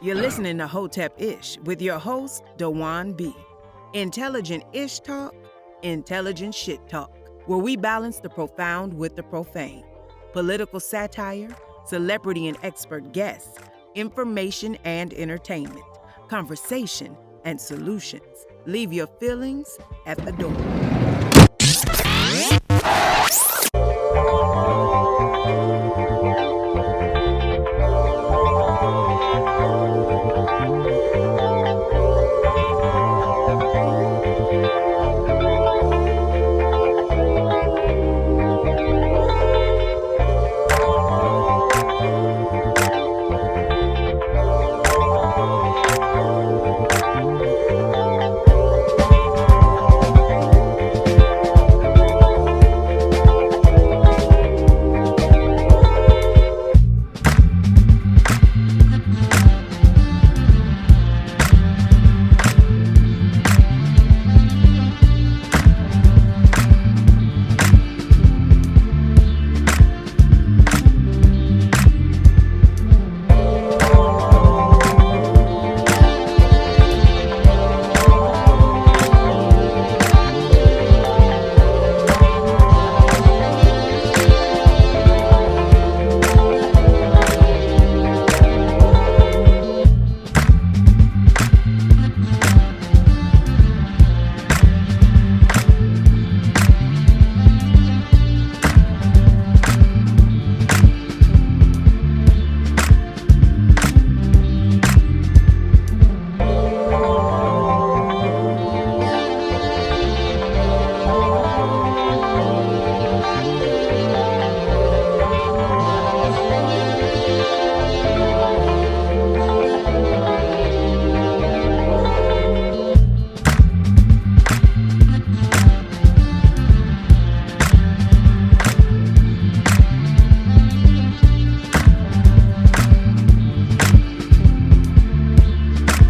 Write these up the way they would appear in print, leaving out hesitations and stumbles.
You're listening to Hotepish with your host, Dwan B. Intelligent ish talk, intelligent shit talk, where we balance the profound with the profane. Political satire, celebrity and expert guests, information and entertainment, conversation and solutions. Leave your feelings at the door.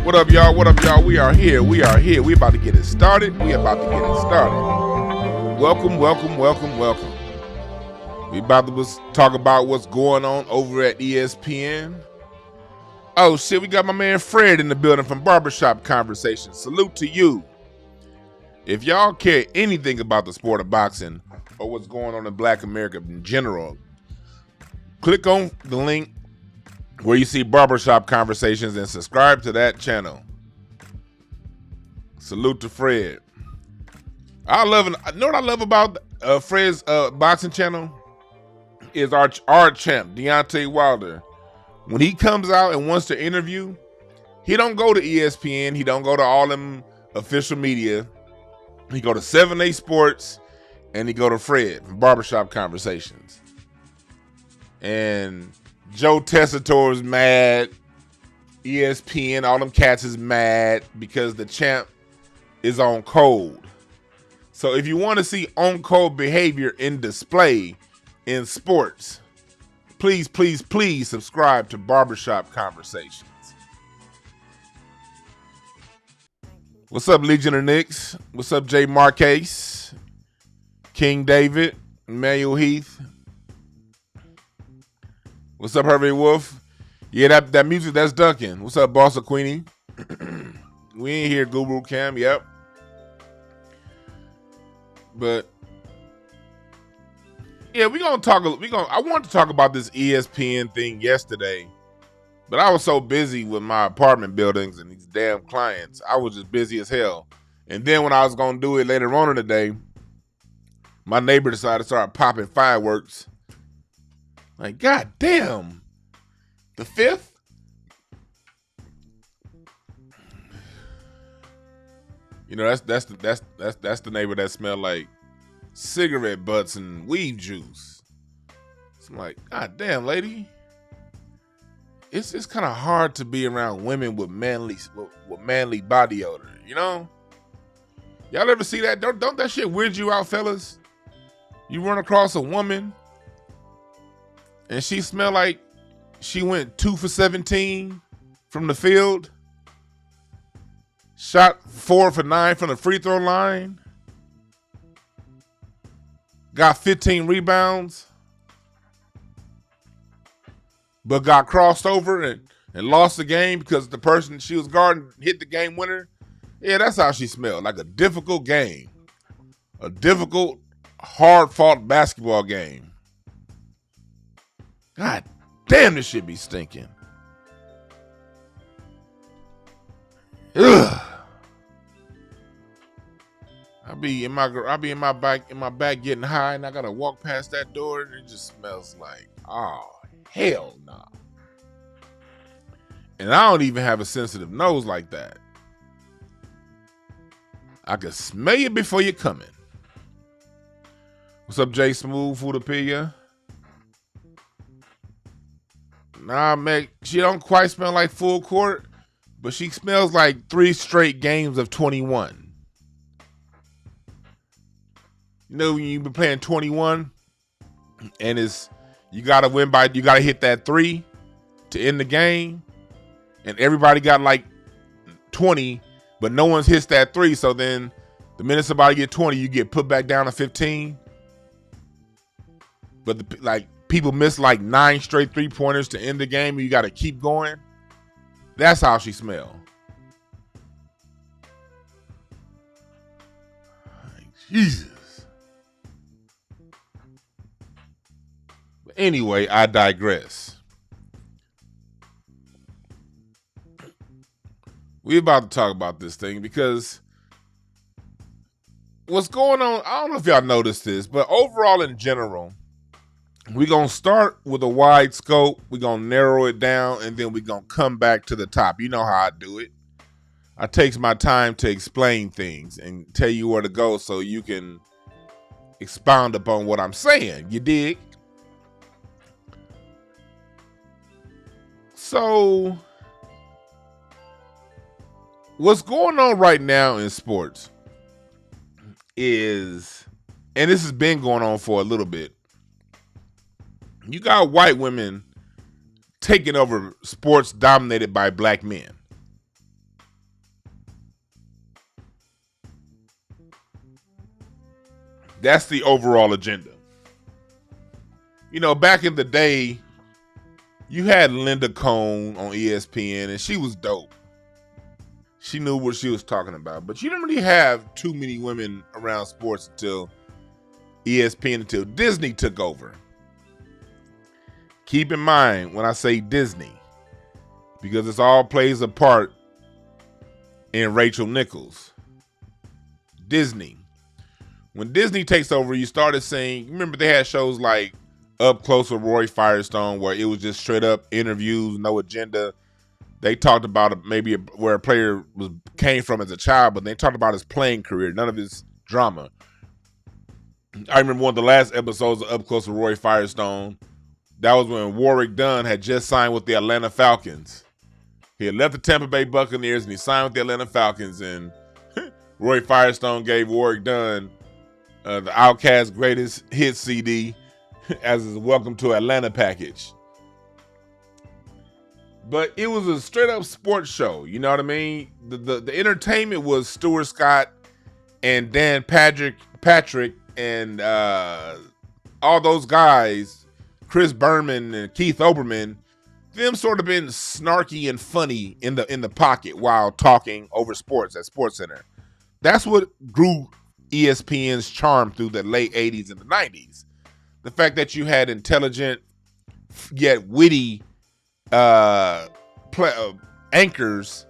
What up, y'all? What up, y'all? We are here. We about to get it started. Welcome. We about to talk about what's going on over at ESPN. Oh, shit, we got my man Fred in the building from Barbershop Conversation. Salute to you. If y'all care anything about the sport of boxing or what's going on in Black America in general, click on the link where you see Barbershop Conversations and subscribe to that channel. Salute to Fred. You know what I love about Fred's boxing channel is our champ, Deontay Wilder. When he comes out and wants to interview, he don't go to ESPN. He don't go to all them official media. He go to 7A Sports and he go to Fred from Barbershop Conversations. And Joe Tessitore's mad. ESPN, all them cats is mad because the champ is on code. So if you want to see on code behavior in display in sports, please subscribe to Barbershop Conversations. What's up, Legion of Knicks? What's up, Jay Marquez, King David, Emmanuel Heath? What's up, Hervey Wolf? Yeah, that music, that's Duncan. What's up, Boss of Queenie? We ain't here, Guru Cam, yep. But yeah, I wanted to talk about this ESPN thing yesterday, but I was so busy with my apartment buildings and these damn clients. I was just busy as hell. And then when I was gonna do it later on in the day, my neighbor decided to start popping fireworks. Like, god damn, the 5th? You know, that's the neighbor that smelled like cigarette butts and weed juice. So I'm like, god damn, lady. It's kind of hard to be around women with manly body odor, you know? Y'all ever see that? Don't that shit weird you out, fellas? You run across a woman and she smelled like she went 2 for 17 from the field, shot 4 for 9 from the free throw line, got 15 rebounds, but got crossed over and and lost the game because the person she was guarding hit the game winner, yeah, that's how she smelled. Like a difficult game. A difficult, hard-fought basketball game. God damn, this shit be stinking. Ugh. I be in my back getting high, and I gotta walk past that door, and it just smells like, oh hell nah. And I don't even have a sensitive nose like that. I can smell you before you come in. What's up, Jay Smooth, Hotepish? Nah, Meg, she don't quite smell like full court, but she smells like 3 straight games of 21. You know when you been playing 21 and you gotta hit that 3 to end the game, and everybody got like 20, but no one's hits that 3. So then the minute somebody get 20, you get put back down to 15. But people miss like 9 straight 3-pointers to end the game, and you got to keep going. That's how she smell. Jesus. But anyway, I digress. We're about to talk about this thing because what's going on, I don't know if y'all noticed this, but overall in general, we're going to start with a wide scope. We're going to narrow it down, and then we're going to come back to the top. You know how I do it. I take my time to explain things and tell you where to go so you can expound upon what I'm saying. You dig? So, what's going on right now in sports is, and this has been going on for a little bit, you got white women taking over sports dominated by black men. That's the overall agenda. You know, back in the day, you had Linda Cohn on ESPN, and she was dope. She knew what she was talking about. But you didn't really have too many women around sports until ESPN, until Disney took over. Keep in mind when I say Disney, because this all plays a part in Rachel Nichols. Disney. When Disney takes over, you started seeing, remember they had shows like Up Close with Roy Firestone, where it was just straight up interviews, no agenda. They talked about maybe where a player came from as a child, but they talked about his playing career, none of his drama. I remember one of the last episodes of Up Close with Roy Firestone. That was when Warrick Dunn had just signed with the Atlanta Falcons. He had left the Tampa Bay Buccaneers and he signed with the Atlanta Falcons, and Roy Firestone gave Warrick Dunn the Outkast Greatest Hit CD as his Welcome to Atlanta package. But it was a straight up sports show, you know what I mean? The entertainment was Stuart Scott and Dan Patrick and all those guys, Chris Berman and Keith Olbermann, them sort of been snarky and funny in the pocket while talking over sports at SportsCenter. That's what grew ESPN's charm through the late 80s and the 90s. The fact that you had intelligent yet witty anchors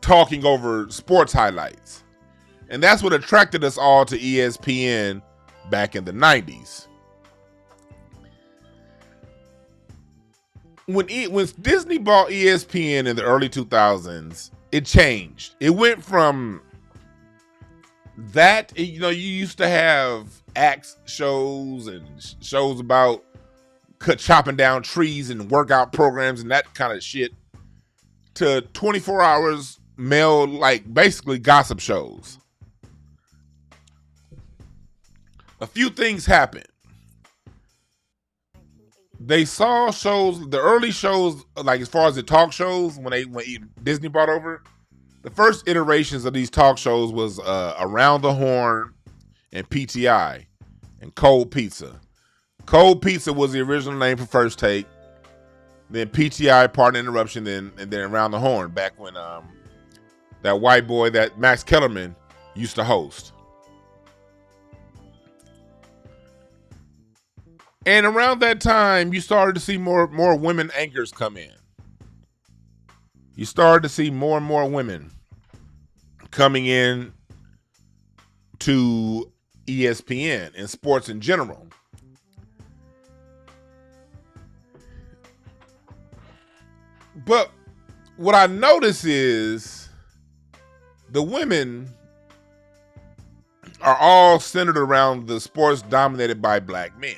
talking over sports highlights. And that's what attracted us all to ESPN back in the 90s. When Disney bought ESPN in the early 2000s, it changed. It went from that, you know, you used to have axe shows and shows about chopping down trees and workout programs and that kind of shit, to 24 hours male, like basically gossip shows. A few things happened. They saw shows, the early shows, like as far as the talk shows, when Disney brought over, the first iterations of these talk shows was Around the Horn and PTI and Cold Pizza. Cold Pizza was the original name for First Take. then PTI, partner interruption, and then around the horn, back when that white boy that Max Kellerman used to host. And around that time, you started to see more women anchors come in. You started to see more and more women coming in to ESPN and sports in general. But what I notice is the women are all centered around the sports dominated by black men.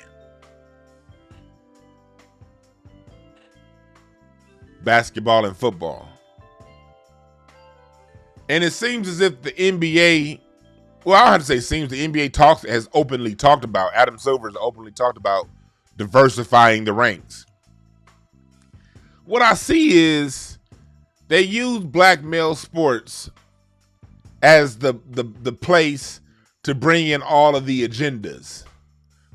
Basketball and football. And it seems as if the NBA, well, I don't have to say seems, the NBA has openly talked about, Adam Silver has openly talked about diversifying the ranks. What I see is they use black male sports as the place to bring in all of the agendas.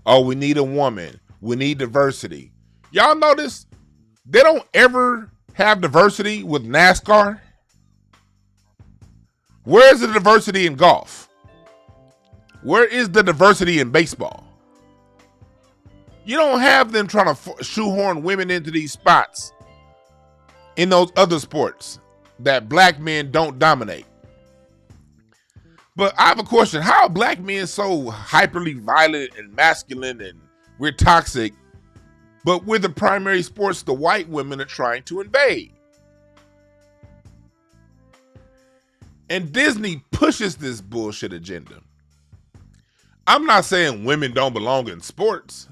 Oh, we need a woman. We need diversity. Y'all notice they don't ever have diversity with NASCAR? Where is the diversity in golf? Where is the diversity in baseball? You don't have them trying to shoehorn women into these spots in those other sports that black men don't dominate. But I have a question. How are black men so hyperly violent and masculine and we're toxic, but we're the primary sports the white women are trying to invade? And Disney pushes this bullshit agenda. I'm not saying women don't belong in sports.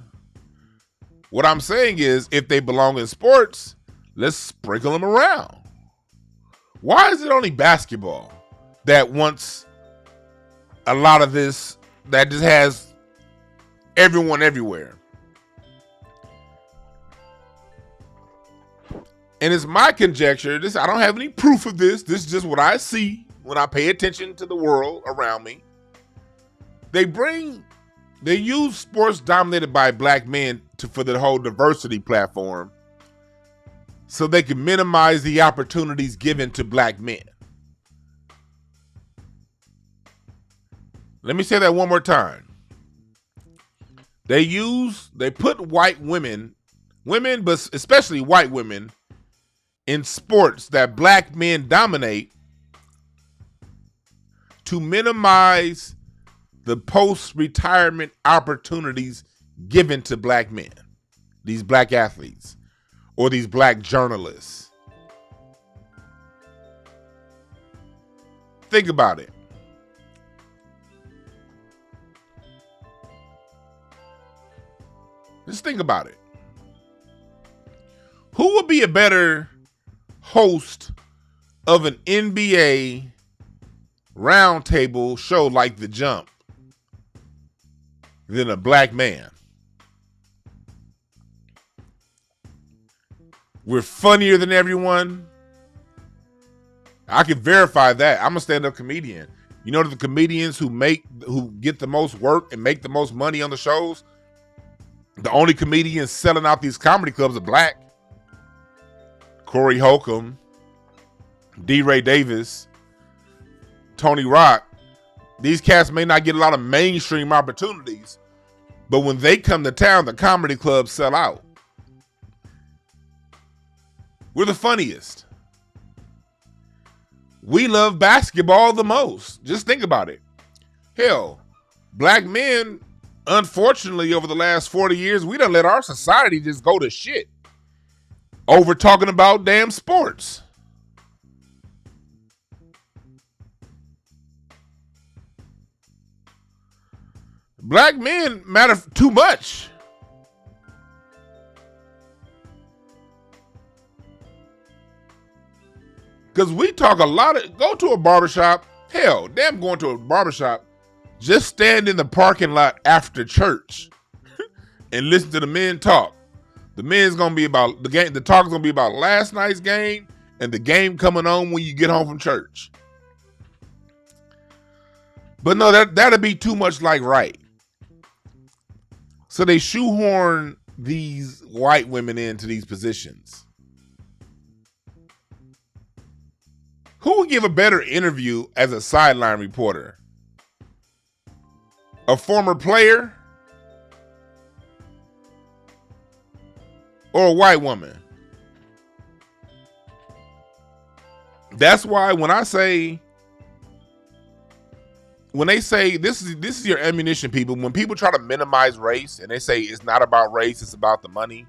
What I'm saying is if they belong in sports, let's sprinkle them around. Why is it only basketball that wants a lot of this, that just has everyone everywhere? And it's my conjecture. I don't have any proof of this. This is just what I see when I pay attention to the world around me. They use sports dominated by black men for the whole diversity platform so they can minimize the opportunities given to black men. Let me say that one more time. They put white women, but especially white women, in sports that black men dominate to minimize the post-retirement opportunities given to black men, these black athletes, or these black journalists. Think about it. Just think about it. Who would be a better host of an NBA roundtable show like The Jump than a black man? We're funnier than everyone. I can verify that. I'm a stand-up comedian. You know the comedians who get the most work and make the most money on the shows? The only comedians selling out these comedy clubs are black. Corey Holcomb, D. Ray Davis, Tony Rock. These cats may not get a lot of mainstream opportunities, but when they come to town, the comedy clubs sell out. We're the funniest. We love basketball the most. Just think about it. Hell, black men, unfortunately, over the last 40 years, we done let our society just go to shit over talking about damn sports. Black men matter too much. Because we talk a lot of, go to a barbershop. Hell, damn going to a barbershop. Just stand in the parking lot after church and listen to the men talk. The men's going to be about the game. The talk is going to be about last night's game and the game coming on when you get home from church. But no, that'd be too much like right. So they shoehorn these white women into these positions. Who would give a better interview as a sideline reporter? A former player or a white woman? That's why when they say this is your ammunition, people, when people try to minimize race and they say it's not about race, it's about the money.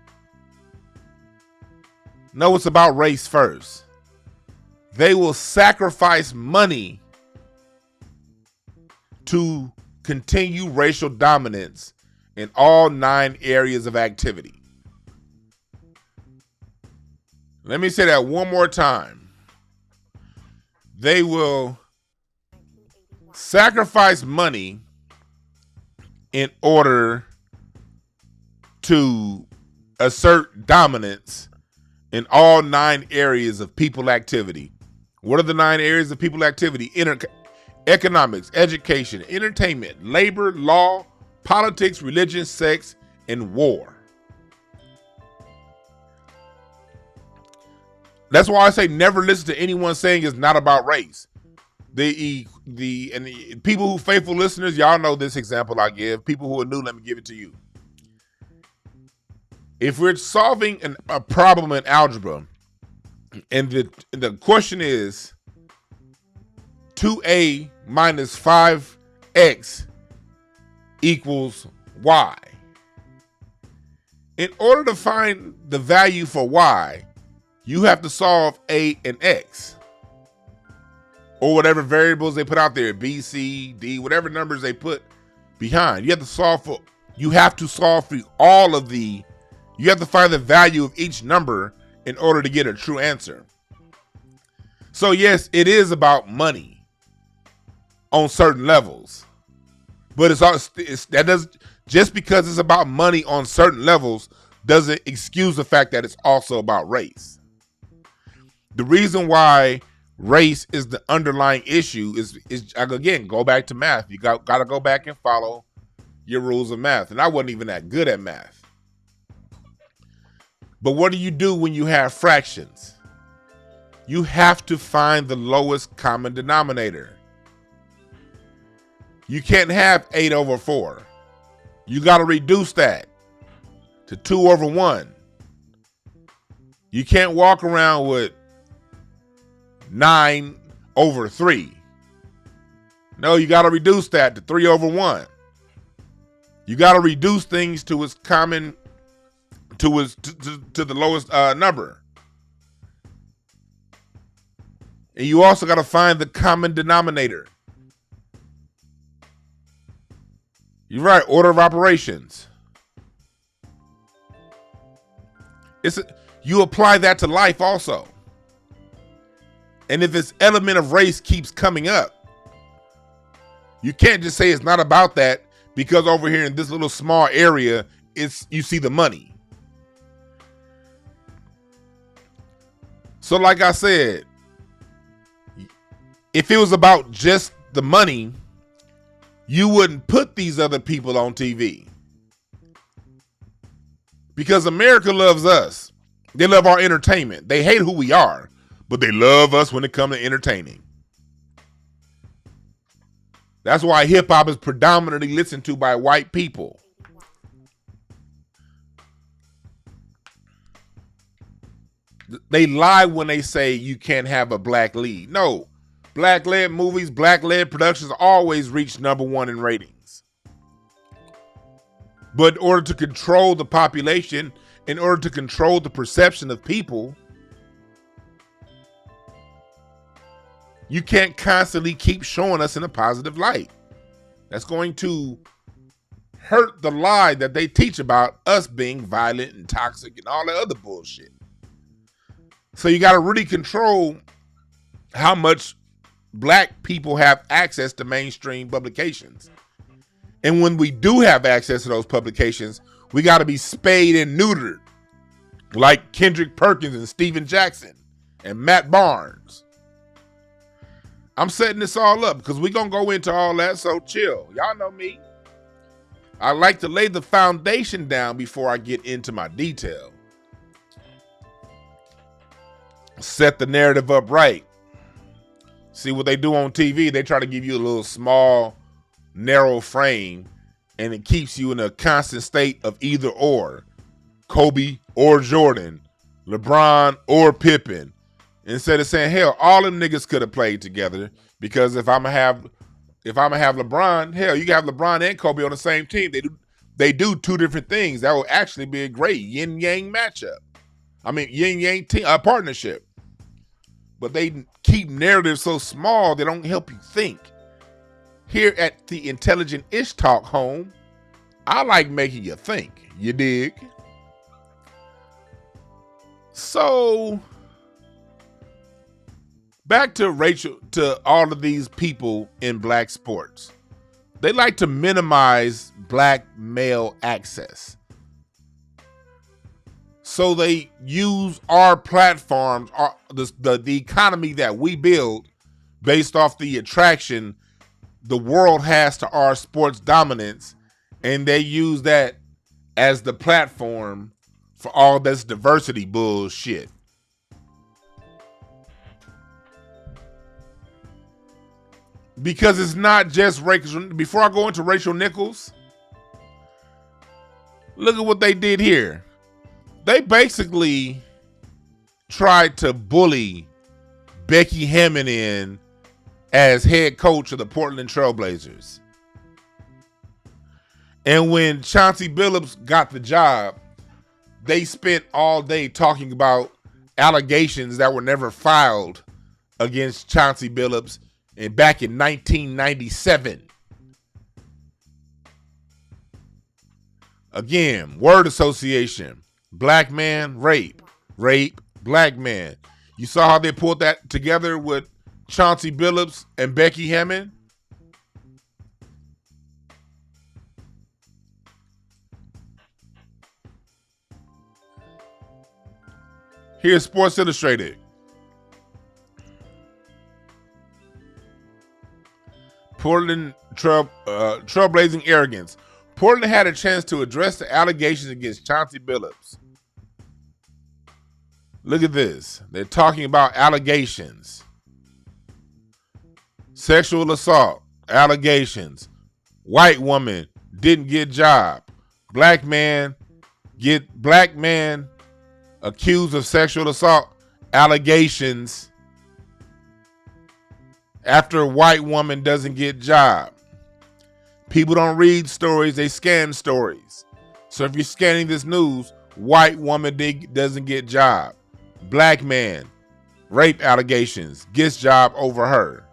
No, it's about race first. They will sacrifice money to continue racial dominance in all 9 areas of activity. Let me say that one more time. They will sacrifice money in order to assert dominance in all 9 areas of people activity. What are the 9 areas of people activity? Economics, education, entertainment, labor, law, politics, religion, sex, and war. That's why I say never listen to anyone saying it's not about race. The people who faithful listeners, y'all know this example I give. People who are new, let me give it to you. If we're solving a problem in algebra, and the question is 2a minus 5x equals y. In order to find the value for y, you have to solve a and x, or whatever variables they put out there, b, c, d, whatever numbers they put behind. You have to solve for all of the. You have to find the value of each number in order to get a true answer. So yes, it is about money on certain levels, but just because it's about money on certain levels doesn't excuse the fact that it's also about race. The reason why race is the underlying issue is again, go back to math. You got to go back and follow your rules of math. And I wasn't even that good at math. But what do you do when you have fractions? You have to find the lowest common denominator. You can't have 8 over 4. You got to reduce that to 2 over 1. You can't walk around with 9 over 3. No, you got to reduce that to 3 over 1. You got to reduce things to its common, to the lowest number. And you also got to find the common denominator. You're right, order of operations. You apply that to life also. And if this element of race keeps coming up, you can't just say it's not about that because over here in this little small area, you see the money. So like I said, if it was about just the money, you wouldn't put these other people on TV. Because America loves us. They love our entertainment. They hate who we are, but they love us when it comes to entertaining. That's why hip hop is predominantly listened to by white people. They lie when they say you can't have a black lead. No, black-led movies, black-led productions always reach #1 in ratings. But in order to control the population, in order to control the perception of people, you can't constantly keep showing us in a positive light. That's going to hurt the lie that they teach about us being violent and toxic and all that other bullshit. So you got to really control how much black people have access to mainstream publications. And when we do have access to those publications, we got to be spayed and neutered, like Kendrick Perkins and Steven Jackson and Matt Barnes. I'm setting this all up because we're going to go into all that, so chill. Y'all know me. I like to lay the foundation down before I get into my detail. Set the narrative up right. See what they do on TV, they try to give you a little small, narrow frame, and it keeps you in a constant state of either or. Kobe or Jordan, LeBron or Pippen. Instead of saying, hell, all them niggas could have played together, because if I'm gonna have LeBron, hell, you can have LeBron and Kobe on the same team. They do two different things. That will actually be a great yin-yang matchup. I mean, yin-yang partnership. But they keep narratives so small they don't help you think. Here at the Intelligent Ish Talk home, I like making you think. You dig? So, back to all of these people in black sports. They like to minimize black male access. So they use our platforms, the economy that we build based off the attraction the world has to our sports dominance, and they use that as the platform for all this diversity bullshit. Because it's not just racial. Before I go into Rachel Nichols, look at what they did here. They basically tried to bully Becky Hammon in as head coach of the Portland Trailblazers. And when Chauncey Billups got the job, they spent all day talking about allegations that were never filed against Chauncey Billups back in 1997. Again, word association. Black man, rape. Rape, black man. You saw how they pulled that together with Chauncey Billups and Becky Hammon? Here's Sports Illustrated. Portland trailblazing arrogance. Portland had a chance to address the allegations against Chauncey Billups. Look at this. They're talking about allegations. Sexual assault, allegations. White woman didn't get job. Black man accused of sexual assault, allegations after a white woman doesn't get job. People don't read stories, they scan stories. So if you're scanning this news, white woman doesn't get job. Black man, rape allegations, gets job over her.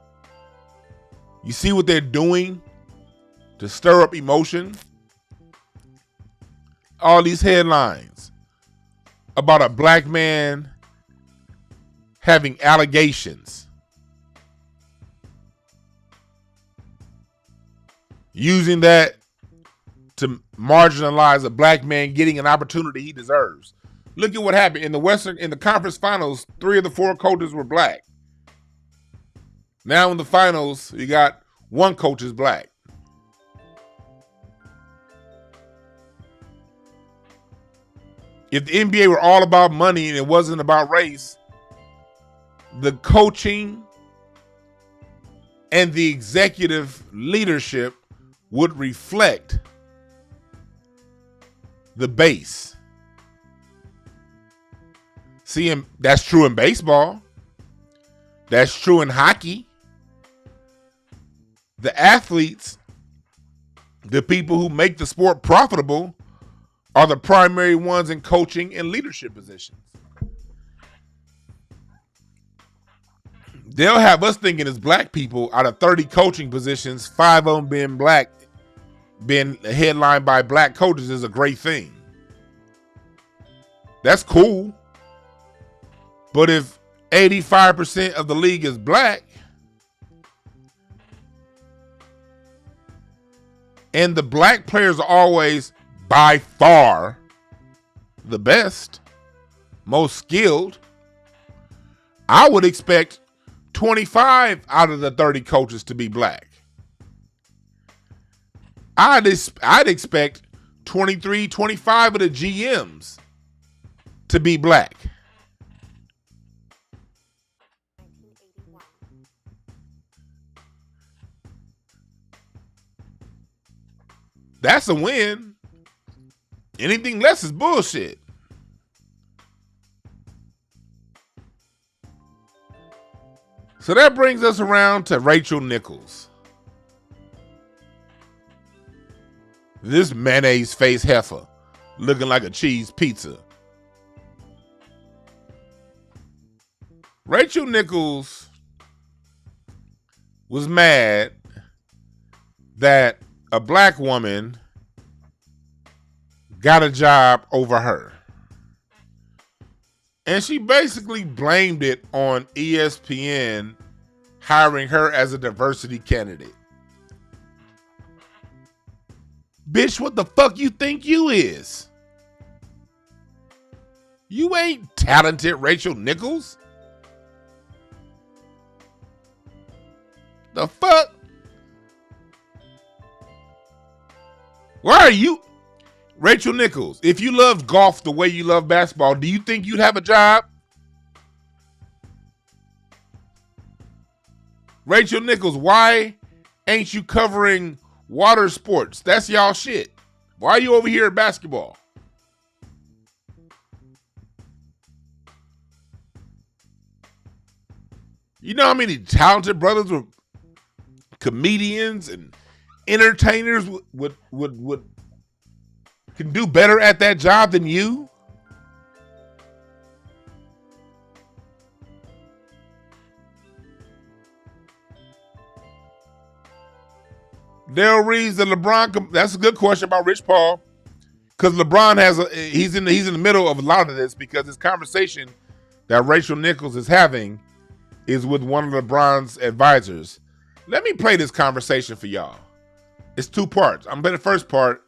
You see what they're doing to stir up emotion? All these headlines about a black man having allegations. Using that to marginalize a black man getting an opportunity he deserves. Look at what happened in the conference finals. 3 of the 4 coaches were black. Now in the finals, you got 1 coach is black. If the NBA were all about money and it wasn't about race, the coaching and the executive leadership would reflect the base. See, that's true in baseball. That's true in hockey. The athletes, the people who make the sport profitable, are the primary ones in coaching and leadership positions. They'll have us thinking as black people, out of 30 coaching positions, 5 of them being black, being headlined by black coaches is a great thing. That's cool. But if 85% of the league is black, and the black players are always by far the best, most skilled, I would expect 25 out of the 30 coaches to be black. I'd expect 23, 25 of the GMs to be black. That's a win. Anything less is bullshit. So that brings us around to Rachel Nichols. This mayonnaise face heifer looking like a cheese pizza. Rachel Nichols was mad that a black woman got a job over her. And she basically blamed it on ESPN hiring her as a diversity candidate. Bitch, what the fuck you think you is? You ain't talented Rachel Nichols. The fuck? Why are you? Rachel Nichols, if you love golf the way you love basketball, do you think you'd have a job? Rachel Nichols, why ain't you covering water sports? That's y'all shit. Why are you over here at basketball? You know how many talented brothers were comedians and entertainers would can do better at that job than you? Daryl Reeves and LeBron. That's a good question about Rich Paul, because LeBron he's in the middle of a lot of this, because this conversation that Rachel Nichols is having is with one of LeBron's advisors. Let me play this conversation for y'all. It's two parts. I'm going to the first part,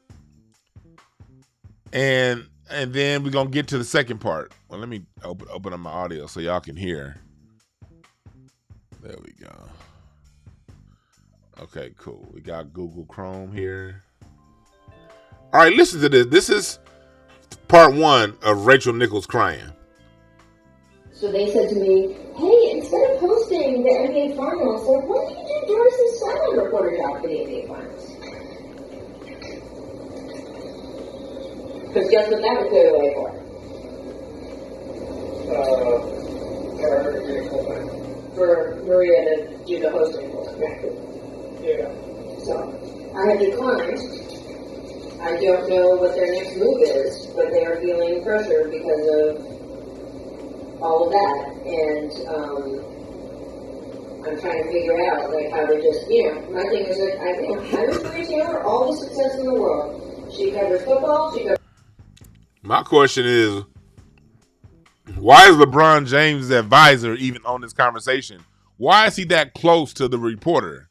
and then we're gonna get to the second part. Well, let me open up my audio so y'all can hear. There we go. Okay, cool. We got Google Chrome here. All right, listen to this. This is part one of Rachel Nichols crying. So they said to me, hey, instead of hosting the NBA Finals, why don't you do Doris's sideline reporter job for the NBA Finals? Because guess what that would clear the way for? For Maria to do the hosting for us. Yeah. So, I have declined. I don't know what their next move is, but they are feeling pressure because of all of that. And I'm trying to figure out, like, how to just, my thing is that I wish Maria Taylor all the success in the world. She covers football, My question is, why is LeBron James' advisor even on this conversation? Why is he that close to the reporter?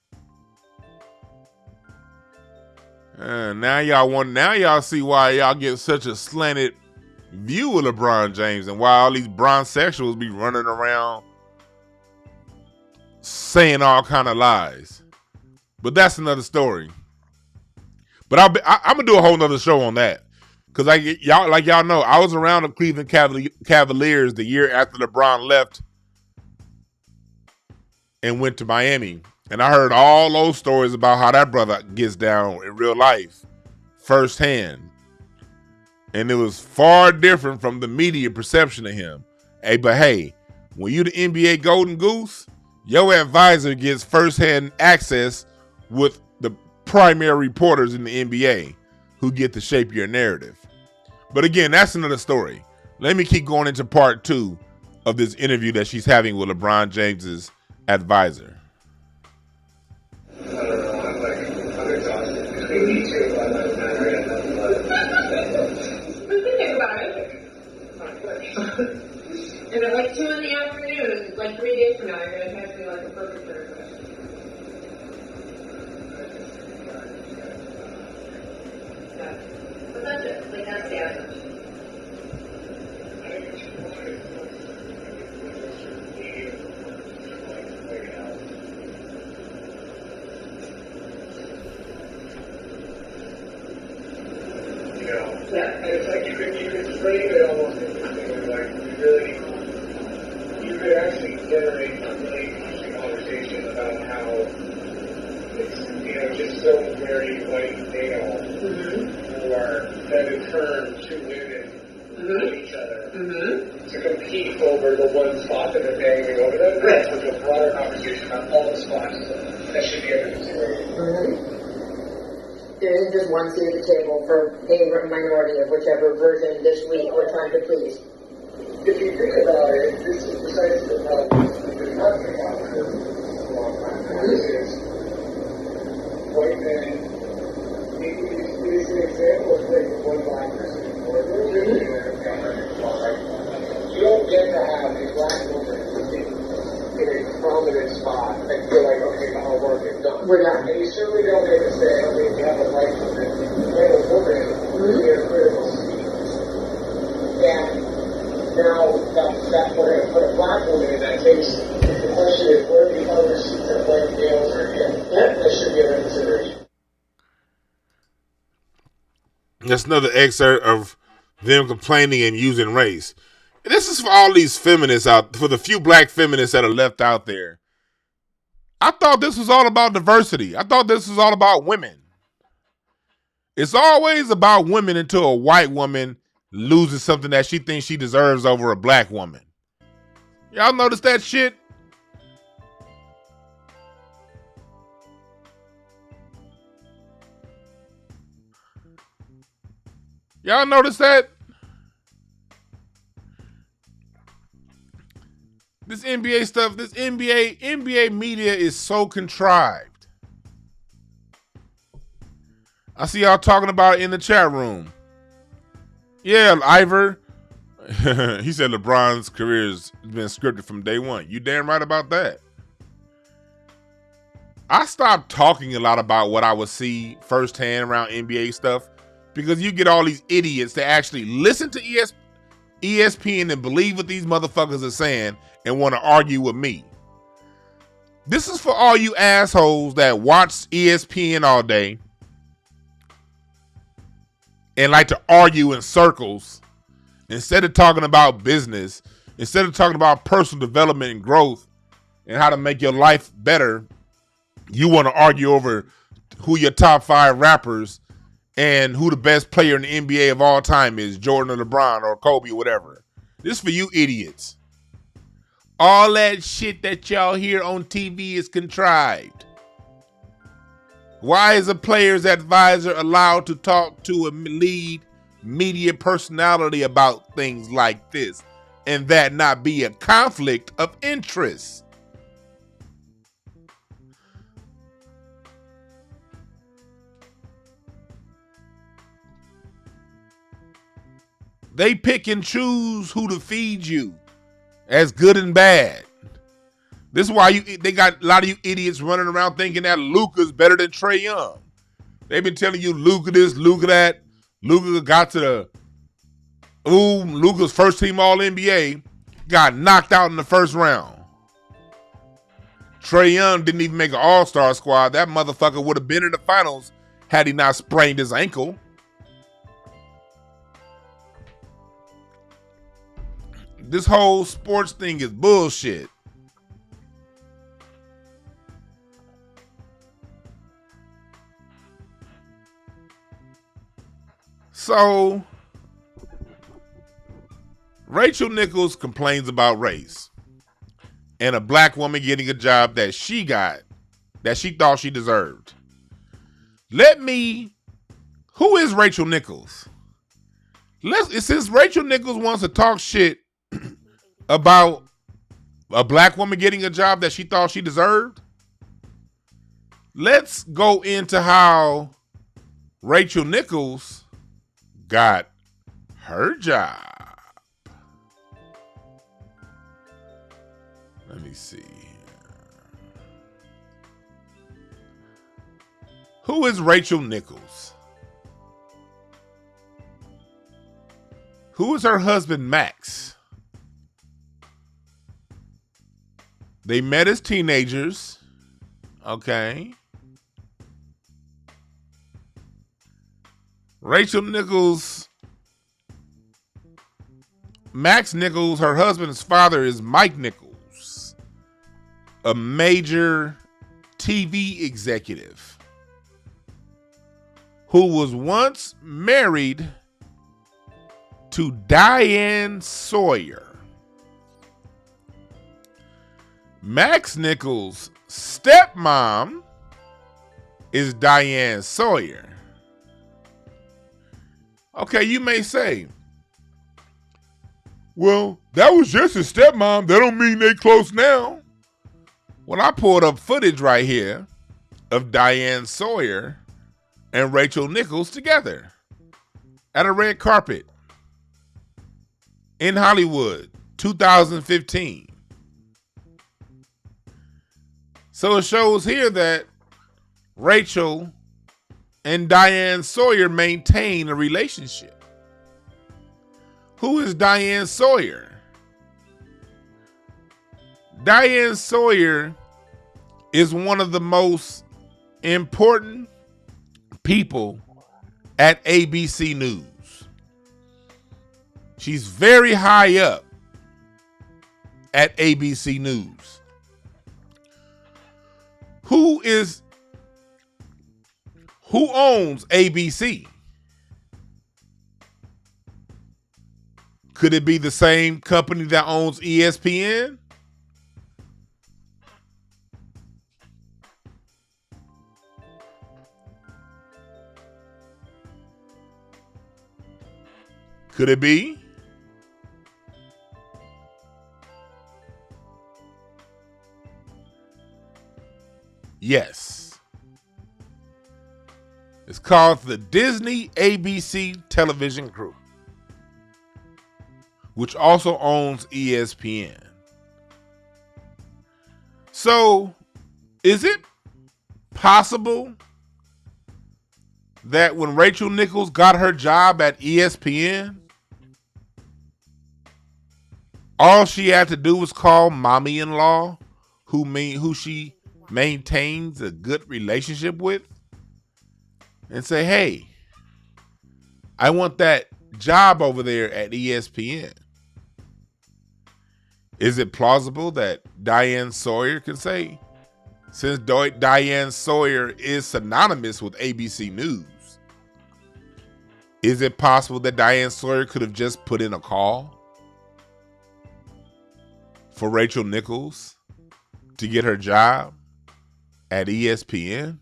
Now y'all see why y'all get such a slanted view of LeBron James, and why all these bronzexuals be running around saying all kind of lies. But that's another story. But I'm gonna do a whole nother show on that. Because y'all know, I was around the Cleveland Cavaliers the year after LeBron left and went to Miami. And I heard all those stories about how that brother gets down in real life firsthand. And it was far different from the media perception of him. But hey, when you the NBA Golden Goose, your advisor gets firsthand access with the primary reporters in the NBA who get to shape your narrative. But again, that's another story. Let me keep going into part two of this interview that she's having with LeBron James's advisor. I don't know, I'm exhausted. Me too, but I'm not ready enough. think about it. Not good. And at like 2 in the afternoon, like 3 days from now, you're going to text me like a perfect Thursday. But that's it. Like, that's the answer. Yeah, it's like you could frame it almost interestingly, like you could actually generate a really interesting conversation about how it's, just so very white male or then in turn two women at each other to compete over the one spot that they're banging over them. That's with a broader conversation about all the spots that should be under consideration. There isn't just one seat at the table for a minority of whichever version this week we're trying to please. If you think about it, this is precisely the problem we've been talking about for a long time. This is white men. It is an example of taking one black person in Florida. You don't get to have a black woman in a prominent spot and feel like, okay, the whole work is done. We're done. And you certainly don't get to say, okay, you have a white woman and a woman in a critical seat. And now that we're going to put a black woman in that case, the question is, where the other seats that white males are in? That should be under consideration. That's another excerpt of them complaining and using race. And this is for all these feminists out, for the few black feminists that are left out there. I thought this was all about diversity. I thought this was all about women. It's always about women until a white woman loses something that she thinks she deserves over a black woman. Y'all notice that shit? Y'all notice that? This NBA stuff, this NBA media is so contrived. I see y'all talking about it in the chat room. Yeah, Ivor. He said LeBron's career has been scripted from day one. You damn right about that. I stopped talking a lot about what I would see firsthand around NBA stuff because you get all these idiots that actually listen to ESPN and believe what these motherfuckers are saying and want to argue with me. This is for all you assholes that watch ESPN all day and like to argue in circles instead of talking about business, instead of talking about personal development and growth and how to make your life better. You want to argue over who your top 5 rappers and who the best player in the NBA of all time is, Jordan or LeBron or Kobe or whatever. This is for you idiots. All that shit that y'all hear on TV is contrived. Why is a player's advisor allowed to talk to a lead media personality about things like this and that not be a conflict of interest? They pick and choose who to feed you as good and bad. This is why they got a lot of you idiots running around thinking that Luka's better than Trae Young. They've been telling you Luka this, Luka that. Luka got to Luka's first team All-NBA, got knocked out in the first round. Trae Young didn't even make an All-Star squad. That motherfucker would have been in the finals had he not sprained his ankle. This whole sports thing is bullshit. So, Rachel Nichols complains about race and a black woman getting a job that she got, that she thought she deserved. Who is Rachel Nichols? Since Rachel Nichols wants to talk shit about a black woman getting a job that she thought she deserved, let's go into how Rachel Nichols got her job. Let me see. Who is Rachel Nichols? Who is her husband, Max? They met as teenagers. Okay. Rachel Nichols, Max Nichols, her husband's father is Mike Nichols, a major TV executive. who was once married to Diane Sawyer. Max Nichols' stepmom is Diane Sawyer. Okay, you may say, well, that was just his stepmom. That don't mean they close now. Well, I pulled up footage right here of Diane Sawyer and Rachel Nichols together at a red carpet in Hollywood, 2015. So it shows here that Rachel and Diane Sawyer maintain a relationship. Who is Diane Sawyer? Diane Sawyer is one of the most important people at ABC News. She's very high up at ABC News. Who owns ABC? Could it be the same company that owns ESPN? Could it be? Yes. It's called the Disney ABC Television Group, which also owns ESPN. So, is it possible that when Rachel Nichols got her job at ESPN, all she had to do was call mommy-in-law, who she maintains a good relationship with, and say, hey, I want that job over there at ESPN? Is it plausible that Diane Sawyer can say, since Diane Sawyer is synonymous with ABC News, is it possible that Diane Sawyer could have just put in a call for Rachel Nichols to get her job at ESPN?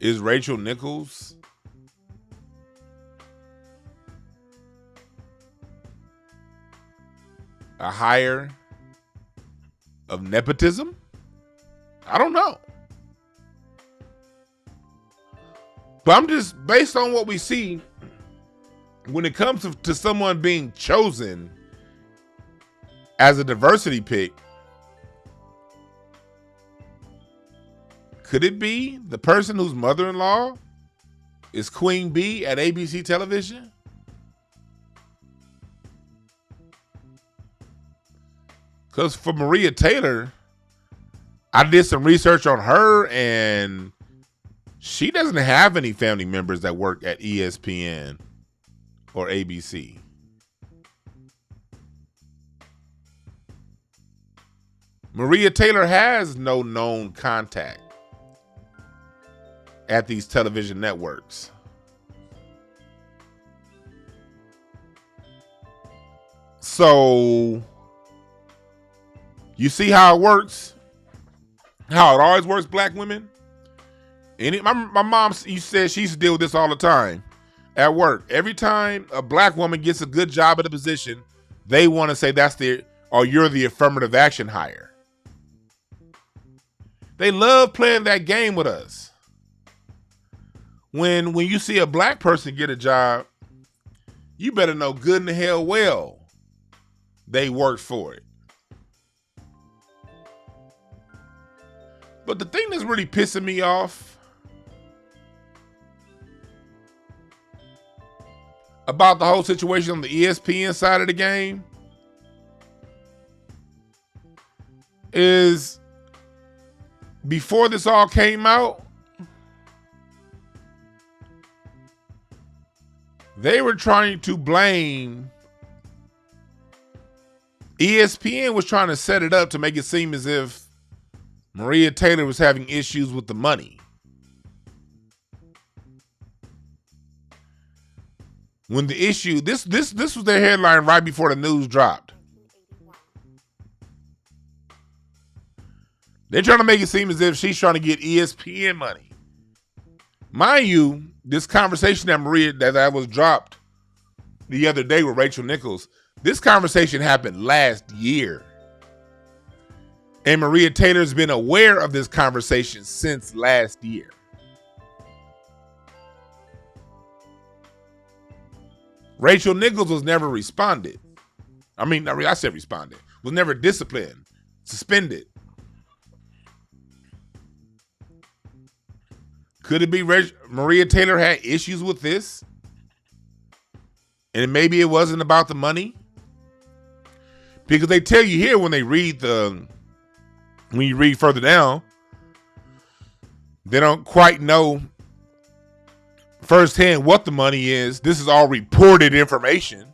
Is Rachel Nichols a hire of nepotism? I don't know. But I'm just, based on what we see, when it comes to someone being chosen as a diversity pick, could it be the person whose mother-in-law is Queen Bee at ABC Television? Because for Maria Taylor, I did some research on her, and she doesn't have any family members that work at ESPN or ABC. Maria Taylor has no known contact at these television networks. So you see how it works? How it always works, black women? And my mom, you said she used to deal with this all the time at work. Every time a black woman gets a good job at a position, they want to say you're the affirmative action hire. They love playing that game with us. When you see a black person get a job, you better know good and hell well they worked for it. But the thing that's really pissing me off about the whole situation on the ESPN side of the game is, before this all came out, they were trying to blame ESPN was trying to set it up to make it seem as if Maria Taylor was having issues with the money. When the issue, this was their headline right before the news dropped. They're trying to make it seem as if she's trying to get ESPN money. Mind you, this conversation that was dropped the other day with Rachel Nichols, this conversation happened last year. And Maria Taylor's been aware of this conversation since last year. Rachel Nichols was never responded. I said responded. Was never disciplined, suspended. Could it be Maria Taylor had issues with this? And maybe it wasn't about the money? Because they tell you here when you read further down, they don't quite know firsthand what the money is. This is all reported information.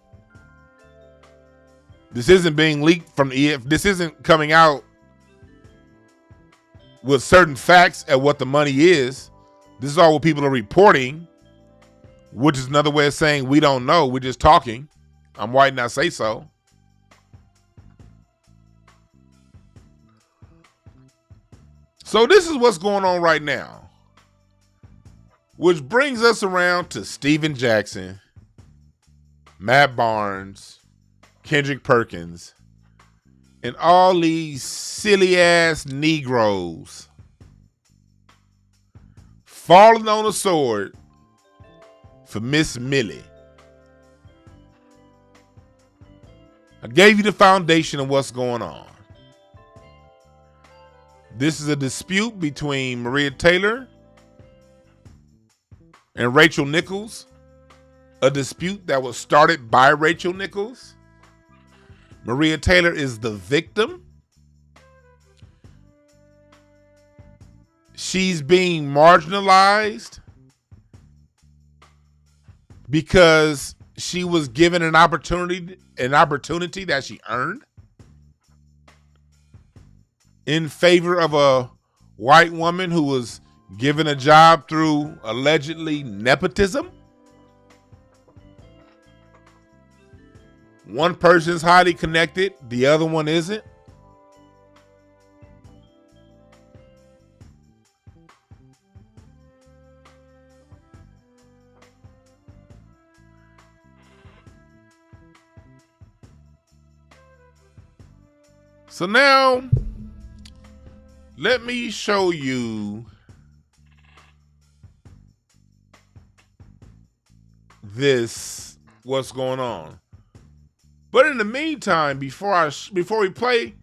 This isn't being leaked from this isn't coming out with certain facts at what the money is. This is all what people are reporting, which is another way of saying we don't know. We're just talking. I'm white and I say so. So this is what's going on right now. Which brings us around to Steven Jackson, Matt Barnes, Kendrick Perkins, and all these silly ass Negroes falling on a sword for Miss Millie. I gave you the foundation of what's going on. This is a dispute between Maria Taylor and Rachel Nichols, a dispute that was started by Rachel Nichols. Maria Taylor is the victim. She's being marginalized because she was given an opportunity that she earned in favor of a white woman who was given a job through allegedly nepotism. One person's highly connected, the other one isn't. So now, let me show you what's going on. But in the meantime, before we play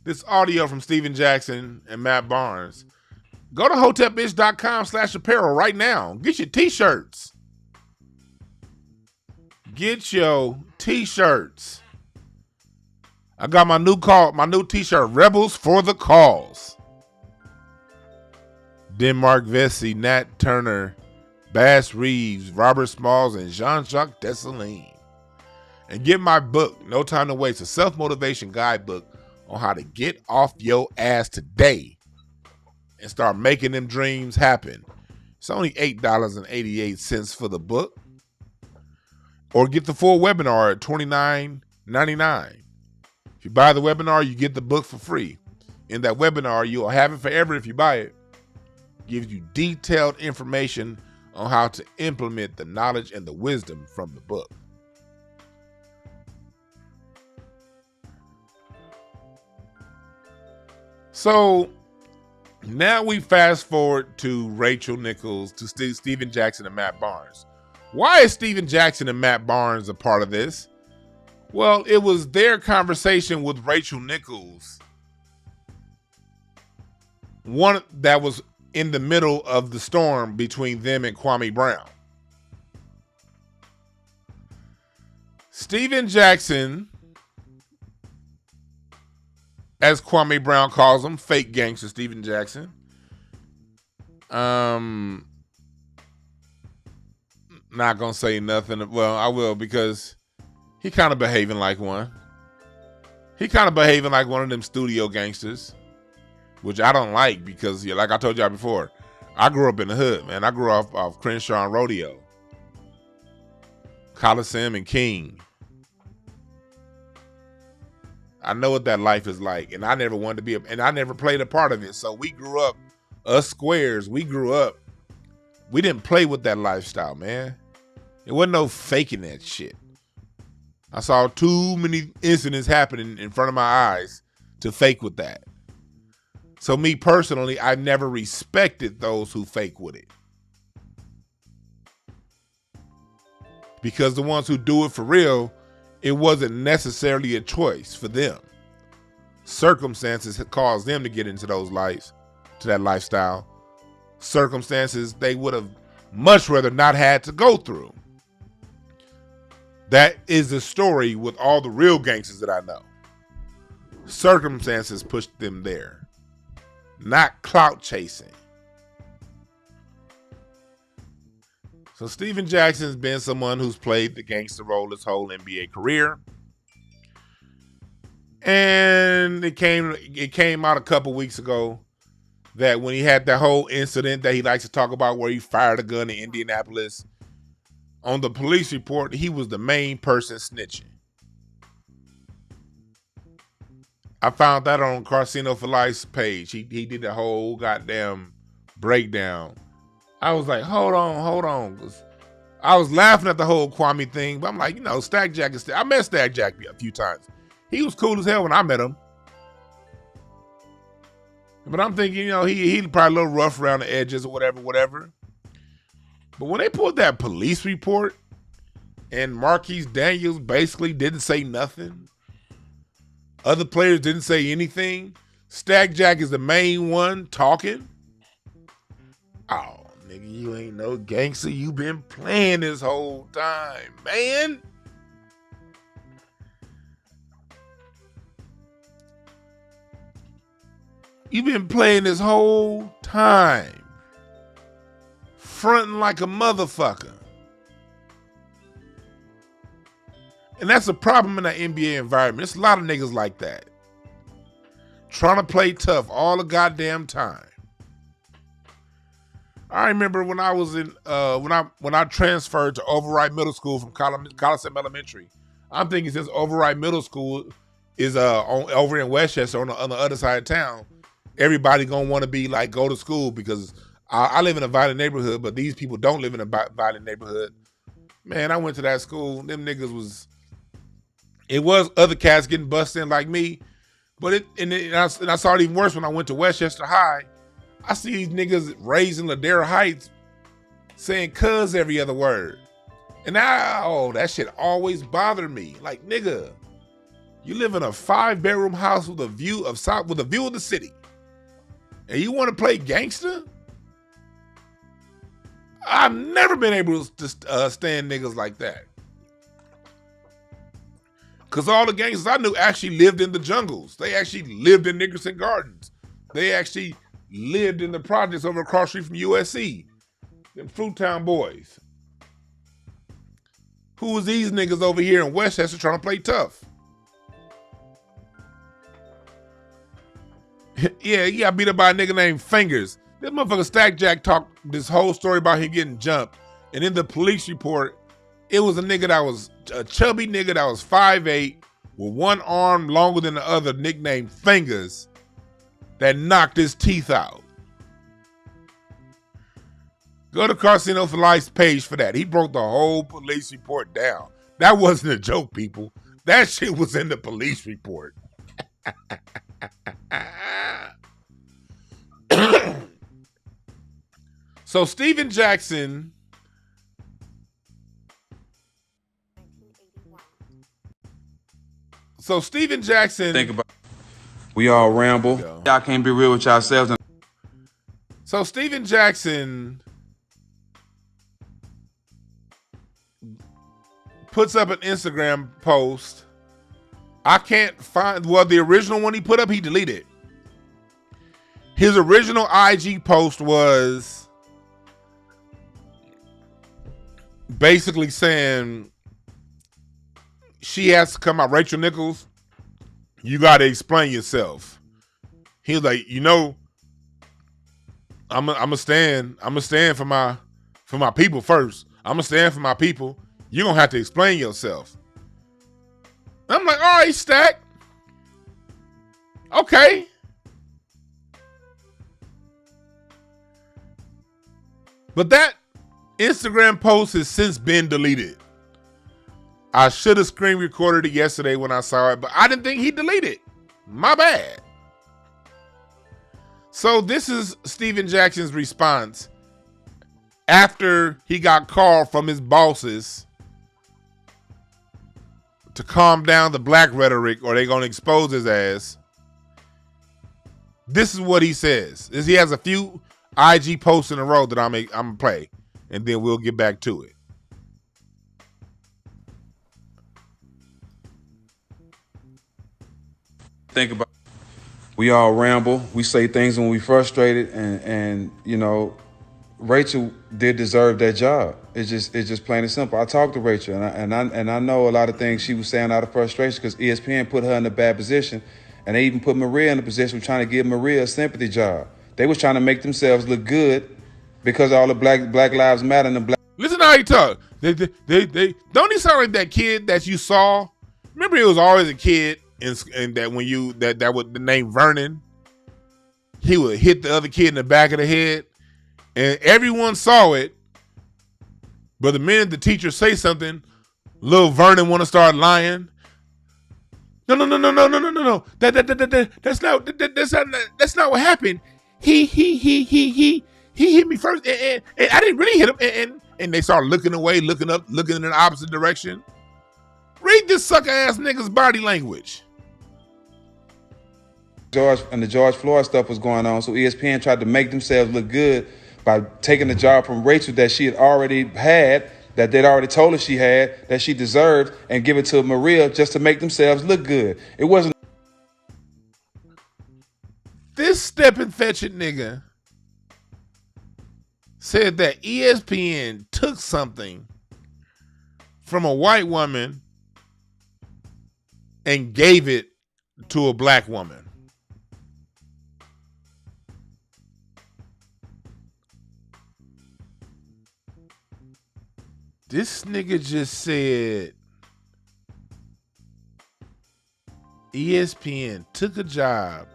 this audio from Steven Jackson and Matt Barnes, go to hotepish.com/apparel right now. Get your t-shirts. Get your t-shirts. I got my new t-shirt, Rebels for the Cause. Denmark Vesey, Nat Turner, Bass Reeves, Robert Smalls, and Jean-Jacques Dessalines. And get my book, No Time to Waste, a self-motivation guidebook on how to get off your ass today and start making them dreams happen. It's only $8.88 for the book. Or get the full webinar at $29.99. If you buy the webinar, you get the book for free. In that webinar, you'll have it forever if you buy it. It gives you detailed information on how to implement the knowledge and the wisdom from the book. So now we fast forward to Rachel Nichols, to Steven Jackson and Matt Barnes. Why is Steven Jackson and Matt Barnes a part of this? Well, it was their conversation with Rachel Nichols, one that was in the middle of the storm between them and KWAME Brown. Steven Jackson, as KWAME Brown calls him, fake gangster Steven Jackson. Not gonna say nothing. Well, I will, because he kind of behaving like one. He kind of behaving like one of them studio gangsters, which I don't like because, like I told y'all before, I grew up in the hood, man. I grew up off Crenshaw and Rodeo, Coliseum and King. I know what that life is like, and I never wanted to be, and I never played a part of it. So we grew up, us squares, we grew up. We didn't play with that lifestyle, man. It wasn't no faking that shit. I saw too many incidents happening in front of my eyes to fake with that. So me personally, I never respected those who fake with it. Because the ones who do it for real, it wasn't necessarily a choice for them. Circumstances had caused them to get into those lives, to that lifestyle. Circumstances they would have much rather not had to go through. That is the story with all the real gangsters that I know. Circumstances pushed them there, not clout chasing. So Steven Jackson's been someone who's played the gangster role his whole NBA career. And it came out a couple weeks ago that when he had that whole incident that he likes to talk about where he fired a gun in Indianapolis, on the police report, he was the main person snitching. I found that on Casino for Life's page. He did the whole goddamn breakdown. I was like, hold on. 'Cause I was laughing at the whole Kwame thing, but I'm like, Stack Jack is I met Stack Jack a few times. He was cool as hell when I met him. But I'm thinking, he probably a little rough around the edges or whatever. But when they pulled that police report and Marquise Daniels basically didn't say nothing, other players didn't say anything, Stack Jack is the main one talking. Oh, nigga, you ain't no gangster. You been playing this whole time, man. You been playing this whole time. Fronting like a motherfucker. And that's a problem in the NBA environment. There's a lot of niggas like that. Trying to play tough all the goddamn time. I remember when I was in when I transferred to Overripe Middle School from Coliseum Elementary. I'm thinking since Overripe Middle School is over in Westchester on the other side of town, everybody gonna want to be like go to school because I live in a violent neighborhood, but these people don't live in a violent neighborhood. Man, I went to that school. Them niggas it was other cats getting busted in like me, but I saw it even worse when I went to Westchester High. I see these niggas raising Ladera Heights saying cuz every other word. And that shit always bothered me. Like, nigga, you live in a 5-bedroom house with a view of the city. And you want to play gangster? I've never been able to stand niggas like that. Because all the gangsters I knew actually lived in the jungles. They actually lived in Nickerson Gardens. They actually lived in the projects over across the street from USC. Them Fruittown boys. Who was these niggas over here in Westchester trying to play tough? Yeah, he got beat up by a nigga named Fingers. This motherfucker Stack Jack talked this whole story about him getting jumped. And in the police report, it was a nigga that was a chubby nigga that was 5'8", with one arm longer than the other, nicknamed Fingers, that knocked his teeth out. Go to Casino for Life's page for that. He broke the whole police report down. That wasn't a joke, people. That shit was in the police report. So Steven Jackson think about we all ramble. Y'all can't be real with yourselves. So Steven Jackson puts up an Instagram post. I can't find, the original one he put up, he deleted. His original IG post was basically saying she has to come out, Rachel Nichols you got to explain yourself. He was like, I'm a stand for my people first. I'm gonna stand for my people. You're gonna have to explain yourself. I'm like, all right, Stack. Okay. But that Instagram post has since been deleted. I should have screen recorded it yesterday when I saw it, but I didn't think he'd delete it. My bad. So this is Steven Jackson's response after he got called from his bosses to calm down the black rhetoric or they're going to expose his ass. This is what he says. He has a few IG posts in a row that I'm going to play, and then we'll get back to it. Think about we all ramble. We say things when we frustrated, and Rachel did deserve that job. It's just plain and simple. I talked to Rachel, and I know a lot of things she was saying out of frustration because ESPN put her in a bad position, and they even put Maria in a position of trying to give Maria a sympathy job. They was trying to make themselves look good because all the Black Lives Matter and the black. Listen to how he talk. They don't he sound like that kid that you saw? Remember, he was always a kid. And that when that would the name Vernon, he would hit the other kid in the back of the head, and everyone saw it. But the minute the teacher say something, little Vernon want to start lying. No. That's not what happened. He hit me first, and I didn't really hit him. And they start looking away, looking up, looking in the opposite direction. Read this sucker ass nigga's body language. The George Floyd stuff was going on, so ESPN tried to make themselves look good by taking the job from Rachel that she had already had, that they'd already told her she had, that she deserved, and give it to Maria just to make themselves look good. It wasn't. This stepping fetching nigga said that ESPN took something from a white woman and gave it to a black woman. This nigga just said ESPN took a job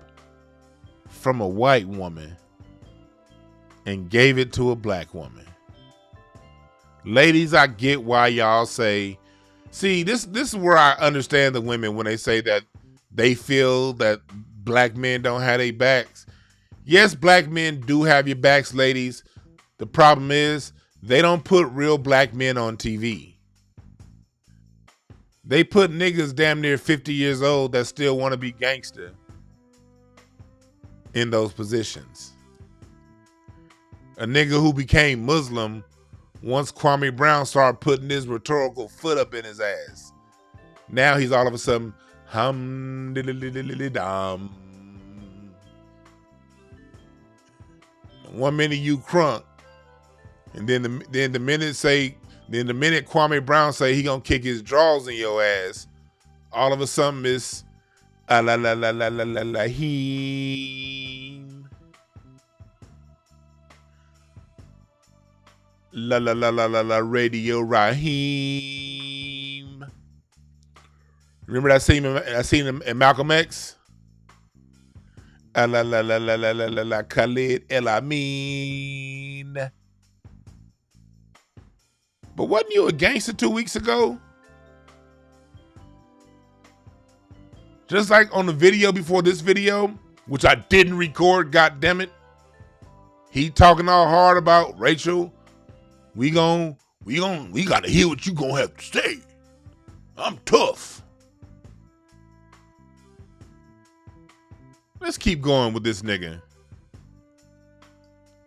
from a white woman and gave it to a black woman. Ladies, I get why y'all say, see, this is where I understand the women when they say that they feel that black men don't have their backs. Yes, black men do have your backs, ladies. The problem is they don't put real black men on TV. They put niggas damn near 50 years old that still want to be gangster in those positions. A nigga who became Muslim once Kwame Brown started putting his rhetorical foot up in his ass. Now he's all of a sudden hum diddly dum. One minute you crunk, and then the minute Kwame Brown say he gonna kick his drawers in your ass, all of a sudden it's la la la la la la la him. La la la la la la Radio Raheem. Remember that scene in Malcolm X? La la la la la la la la Khalid El Amin. But wasn't you a gangster 2 weeks ago? Just like on the video before this video, which I didn't record, goddammit. He talking all hard about Rachel. We gotta hear what you gonna have to say. I'm tough. Let's keep going with this nigga.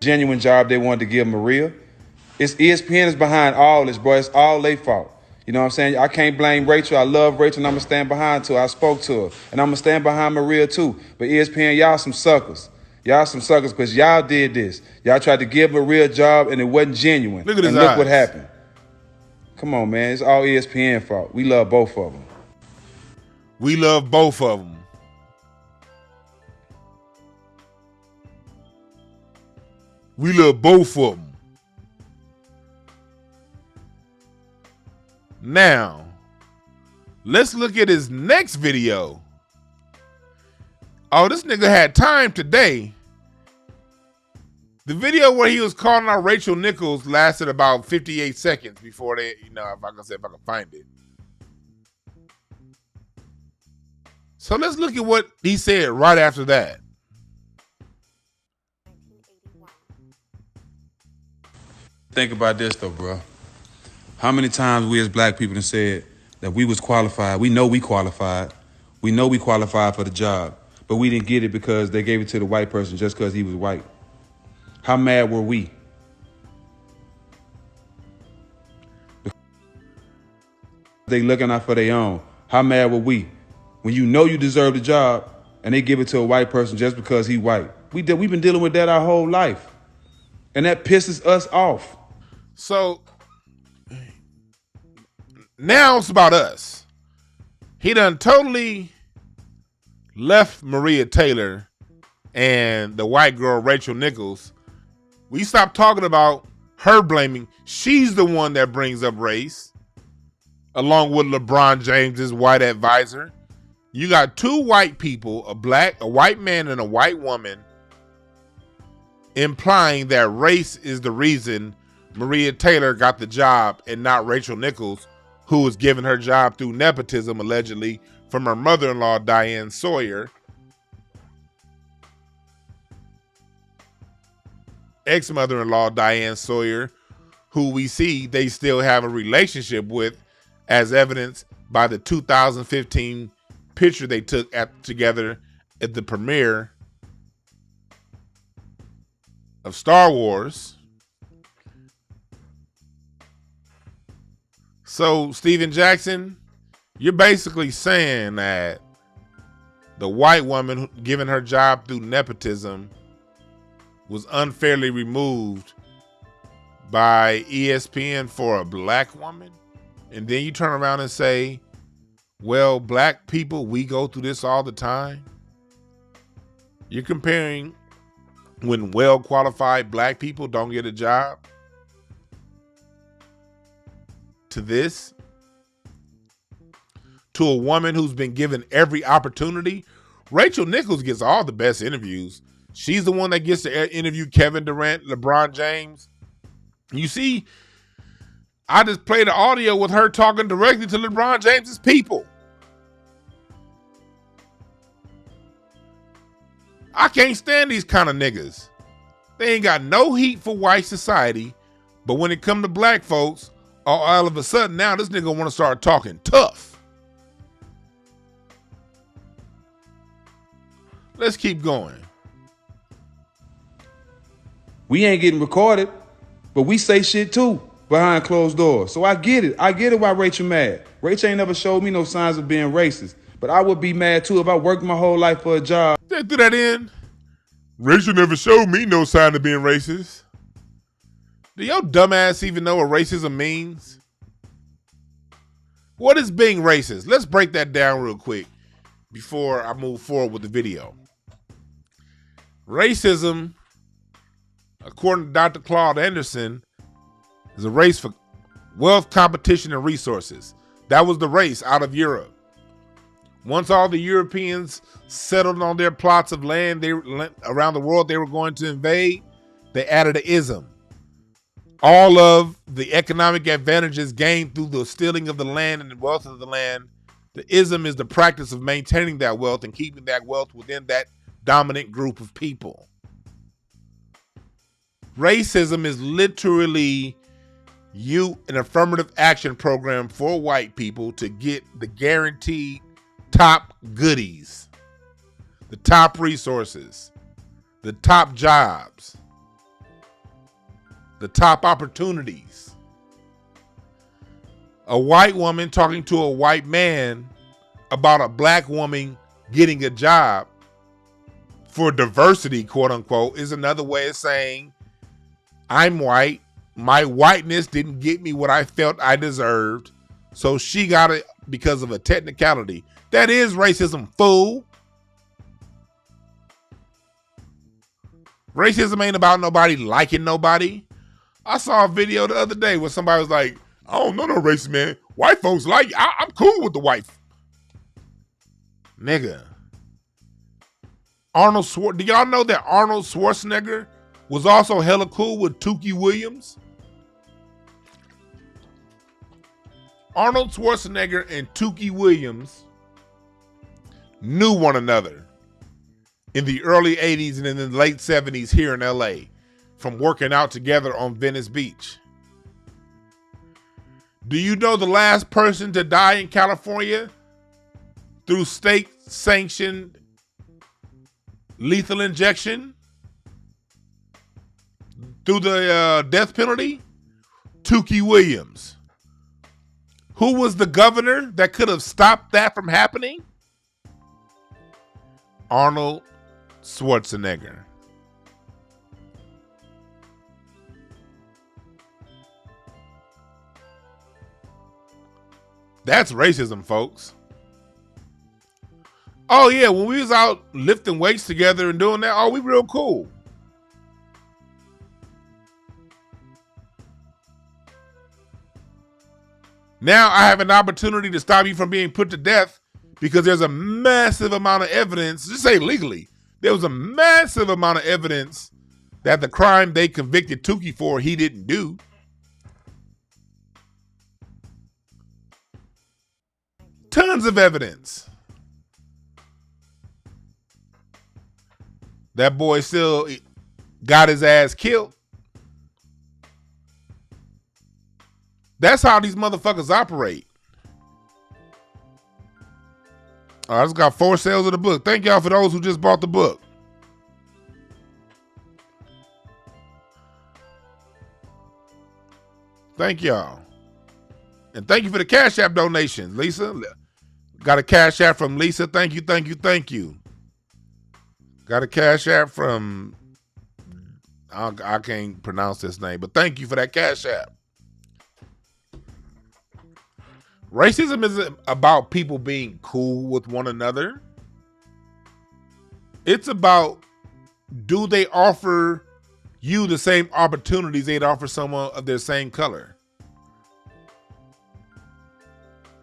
Genuine job they wanted to give Maria. It's ESPN is behind all this, boy. It's all their fault. You know what I'm saying? I can't blame Rachel. I love Rachel, and I'm going to stand behind her. I spoke to her, and I'm going to stand behind Maria, too. But ESPN, y'all some suckers. Y'all some suckers because y'all did this. Y'all tried to give Maria a job, and it wasn't genuine. Look at his and look eyes. what happened. Come on, man. It's all ESPN fault. We love both of them. We love both of them. We love both of them. Now, let's look at his next video. Oh, this nigga had time today. The video where he was calling out Rachel Nichols lasted about 58 seconds before they, if I can find it. So let's look at what he said right after that. Think about this though, bro. How many times we as black people have said that we was qualified? We know we qualified. We know we qualified for the job, but we didn't get it because they gave it to the white person just because he was white. How mad were we? They looking out for their own. How mad were we? When you know you deserve the job and they give it to a white person just because he white. We've been dealing with that our whole life. And that pisses us off. So now it's about us. He done totally left Maria Taylor and the white girl Rachel Nichols. We stopped talking about her blaming. She's the one that brings up race, along with LeBron James's white advisor. You got two white people, a white man and a white woman, implying that race is the reason Maria Taylor got the job and not Rachel Nichols, who was given her job through nepotism, allegedly, from her mother-in-law, Diane Sawyer. Ex-mother-in-law, Diane Sawyer, who we see they still have a relationship with, as evidenced by the 2015 picture they took together at the premiere of Star Wars. So, Steven Jackson, you're basically saying that the white woman given her job through nepotism was unfairly removed by ESPN for a black woman? And then you turn around and say, well, black people, we go through this all the time. You're comparing when well-qualified black people don't get a job to this, to a woman who's been given every opportunity. Rachel Nichols gets all the best interviews. She's the one that gets to interview Kevin Durant, LeBron James. You see, I just played the audio with her talking directly to LeBron James's people. I can't stand these kind of niggas. They ain't got no heat for white society, but when it come to black folks, all of a sudden now this nigga want to start talking tough. Let's keep going. We ain't getting recorded, but we say shit too behind closed doors. So I get it. I get it why Rachel mad. Rachel ain't never showed me no signs of being racist, but I would be mad too if I worked my whole life for a job. They threw that in. Rachel never showed me no sign of being racist. Do your dumbass even know what racism means? What is being racist? Let's break that down real quick before I move forward with the video. Racism, according to Dr. Claude Anderson, is a race for wealth, competition, and resources. That was the race out of Europe. Once all the Europeans settled on their plots of land around the world they were going to invade, they added an ism. All of the economic advantages gained through the stealing of the land and the wealth of the land, the ism is the practice of maintaining that wealth and keeping that wealth within that dominant group of people. Racism is literally an affirmative action program for white people to get the guaranteed top goodies, the top resources, the top jobs, the top opportunities. A white woman talking to a white man about a black woman getting a job for diversity, quote unquote, is another way of saying, I'm white. My whiteness didn't get me what I felt I deserved, so she got it because of a technicality. That is racism, fool. Racism ain't about nobody liking nobody. I saw a video the other day where somebody was like, I don't know no racist, man. White folks like, I'm cool with the white. Nigga. Do y'all know that Arnold Schwarzenegger was also hella cool with Tukey Williams? Arnold Schwarzenegger and Tukey Williams knew one another in the early 80s and in the late 70s here in LA from working out together on Venice Beach. Do you know the last person to die in California through state-sanctioned lethal injection? Through the death penalty? Tukey Williams. Who was the governor that could have stopped that from happening? Arnold Schwarzenegger. That's racism, folks. Oh yeah, when we was out lifting weights together and doing that, oh, we real cool. Now I have an opportunity to stop you from being put to death because there's a massive amount of evidence, just say legally, there was a massive amount of evidence that the crime they convicted Tukey for, he didn't do. Tons of evidence. That boy still got his ass killed. That's how these motherfuckers operate. I just got 4 sales of the book. Thank y'all for those who just bought the book. Thank y'all. And thank you for the Cash App donations, Lisa. Got a Cash App from Lisa. Thank you, thank you, thank you. Got a Cash App from, I can't pronounce this name, but thank you for that Cash App. Racism isn't about people being cool with one another. It's about, do they offer you the same opportunities they'd offer someone of their same color?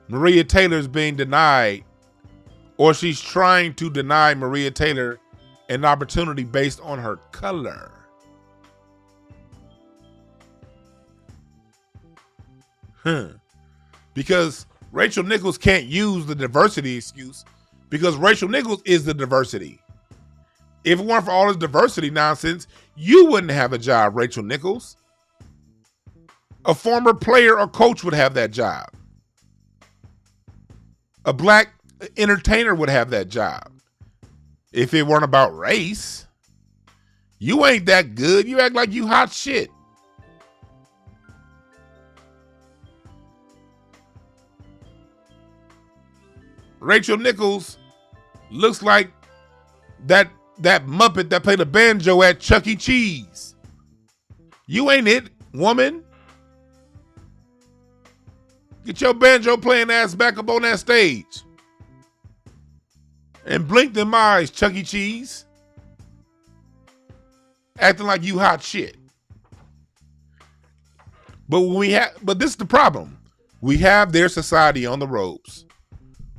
Maria Taylor's being denied, or she's trying to deny Maria Taylor an opportunity based on her color. Because Rachel Nichols can't use the diversity excuse because Rachel Nichols is the diversity. If it weren't for all this diversity nonsense, you wouldn't have a job, Rachel Nichols. A former player or coach would have that job. A black entertainer would have that job. If it weren't about race, you ain't that good. You act like you hot shit. Rachel Nichols looks like that Muppet that played a banjo at Chuck E. Cheese. You ain't it, woman. Get your banjo playing ass back up on that stage. And blink them eyes, Chuck E. Cheese. Acting like you hot shit. But this is the problem. We have their society on the ropes.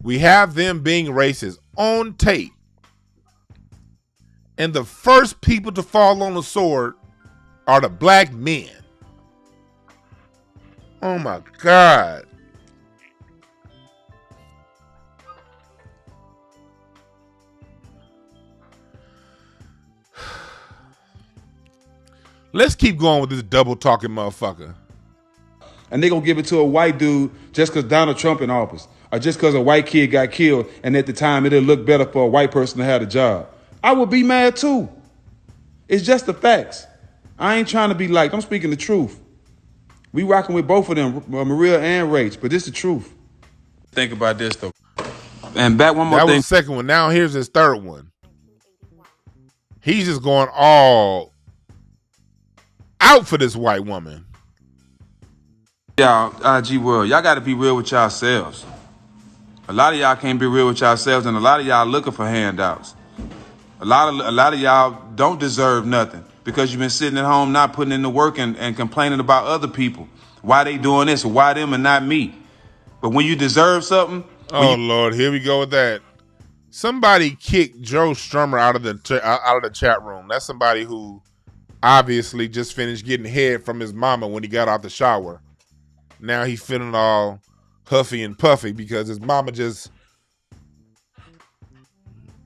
We have them being racist on tape. And the first people to fall on the sword are the black men. Oh my God. Let's keep going with this double talking motherfucker. And they gonna give it to a white dude just because Donald Trump in office, or just because a white kid got killed, and at the time it'll look better for a white person to have a job. I would be mad too. It's just the facts. I ain't trying to be liked. I'm speaking the truth. We rocking with both of them, Maria and Rach, but this is the truth. Think about this though. And back one more thing. That was the second one. Now here's his third one. He's just going all out for this white woman. Y'all, IG world, y'all got to be real with yourselves. A lot of y'all can't be real with yourselves, and a lot of y'all looking for handouts. A lot of y'all don't deserve nothing because you've been sitting at home not putting in the work and complaining about other people. Why they doing this or why them and not me? But when you deserve something, Lord, here we go with that. Somebody kicked Joe Strummer out of the chat room. That's somebody who obviously just finished getting head from his mama when he got out the shower. Now he's feeling all huffy and puffy because his mama just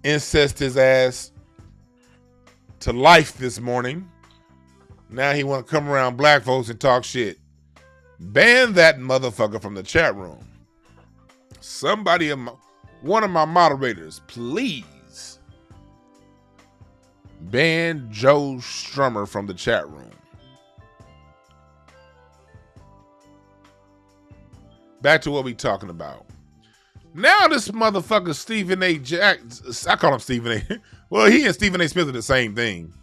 incest his ass to life this morning. Now he want to come around black folks and talk shit. Ban that motherfucker from the chat room. Somebody, one of my moderators, please ban Joe Strummer from the chat room. Back to what we talking about. Now this motherfucker Stephen A. I call him Stephen A. Well, he and Stephen A. Smith are the same thing.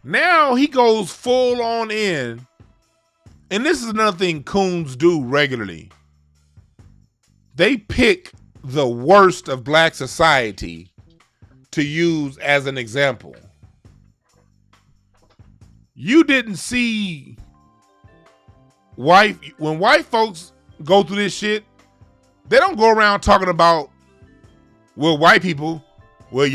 Now he goes full on in, and this is another thing coons do regularly. They pick the worst of black society to use as an example. You didn't see when white folks go through this shit, they don't go around talking about, well, white people, well,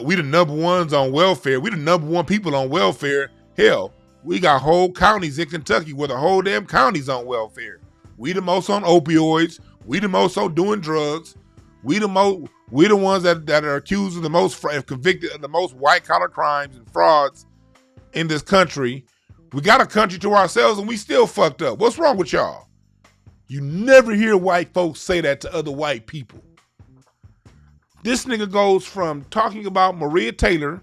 we the number ones on welfare. We the number one people on welfare. Hell, we got whole counties in Kentucky where the whole damn county's on welfare. We the most on opioids. We the most on doing drugs. We the ones that are accused of the most, convicted of the most white collar crimes and frauds in this country. We got a country to ourselves and we still fucked up. What's wrong with y'all? You never hear white folks say that to other white people. This nigga goes from talking about Maria Taylor,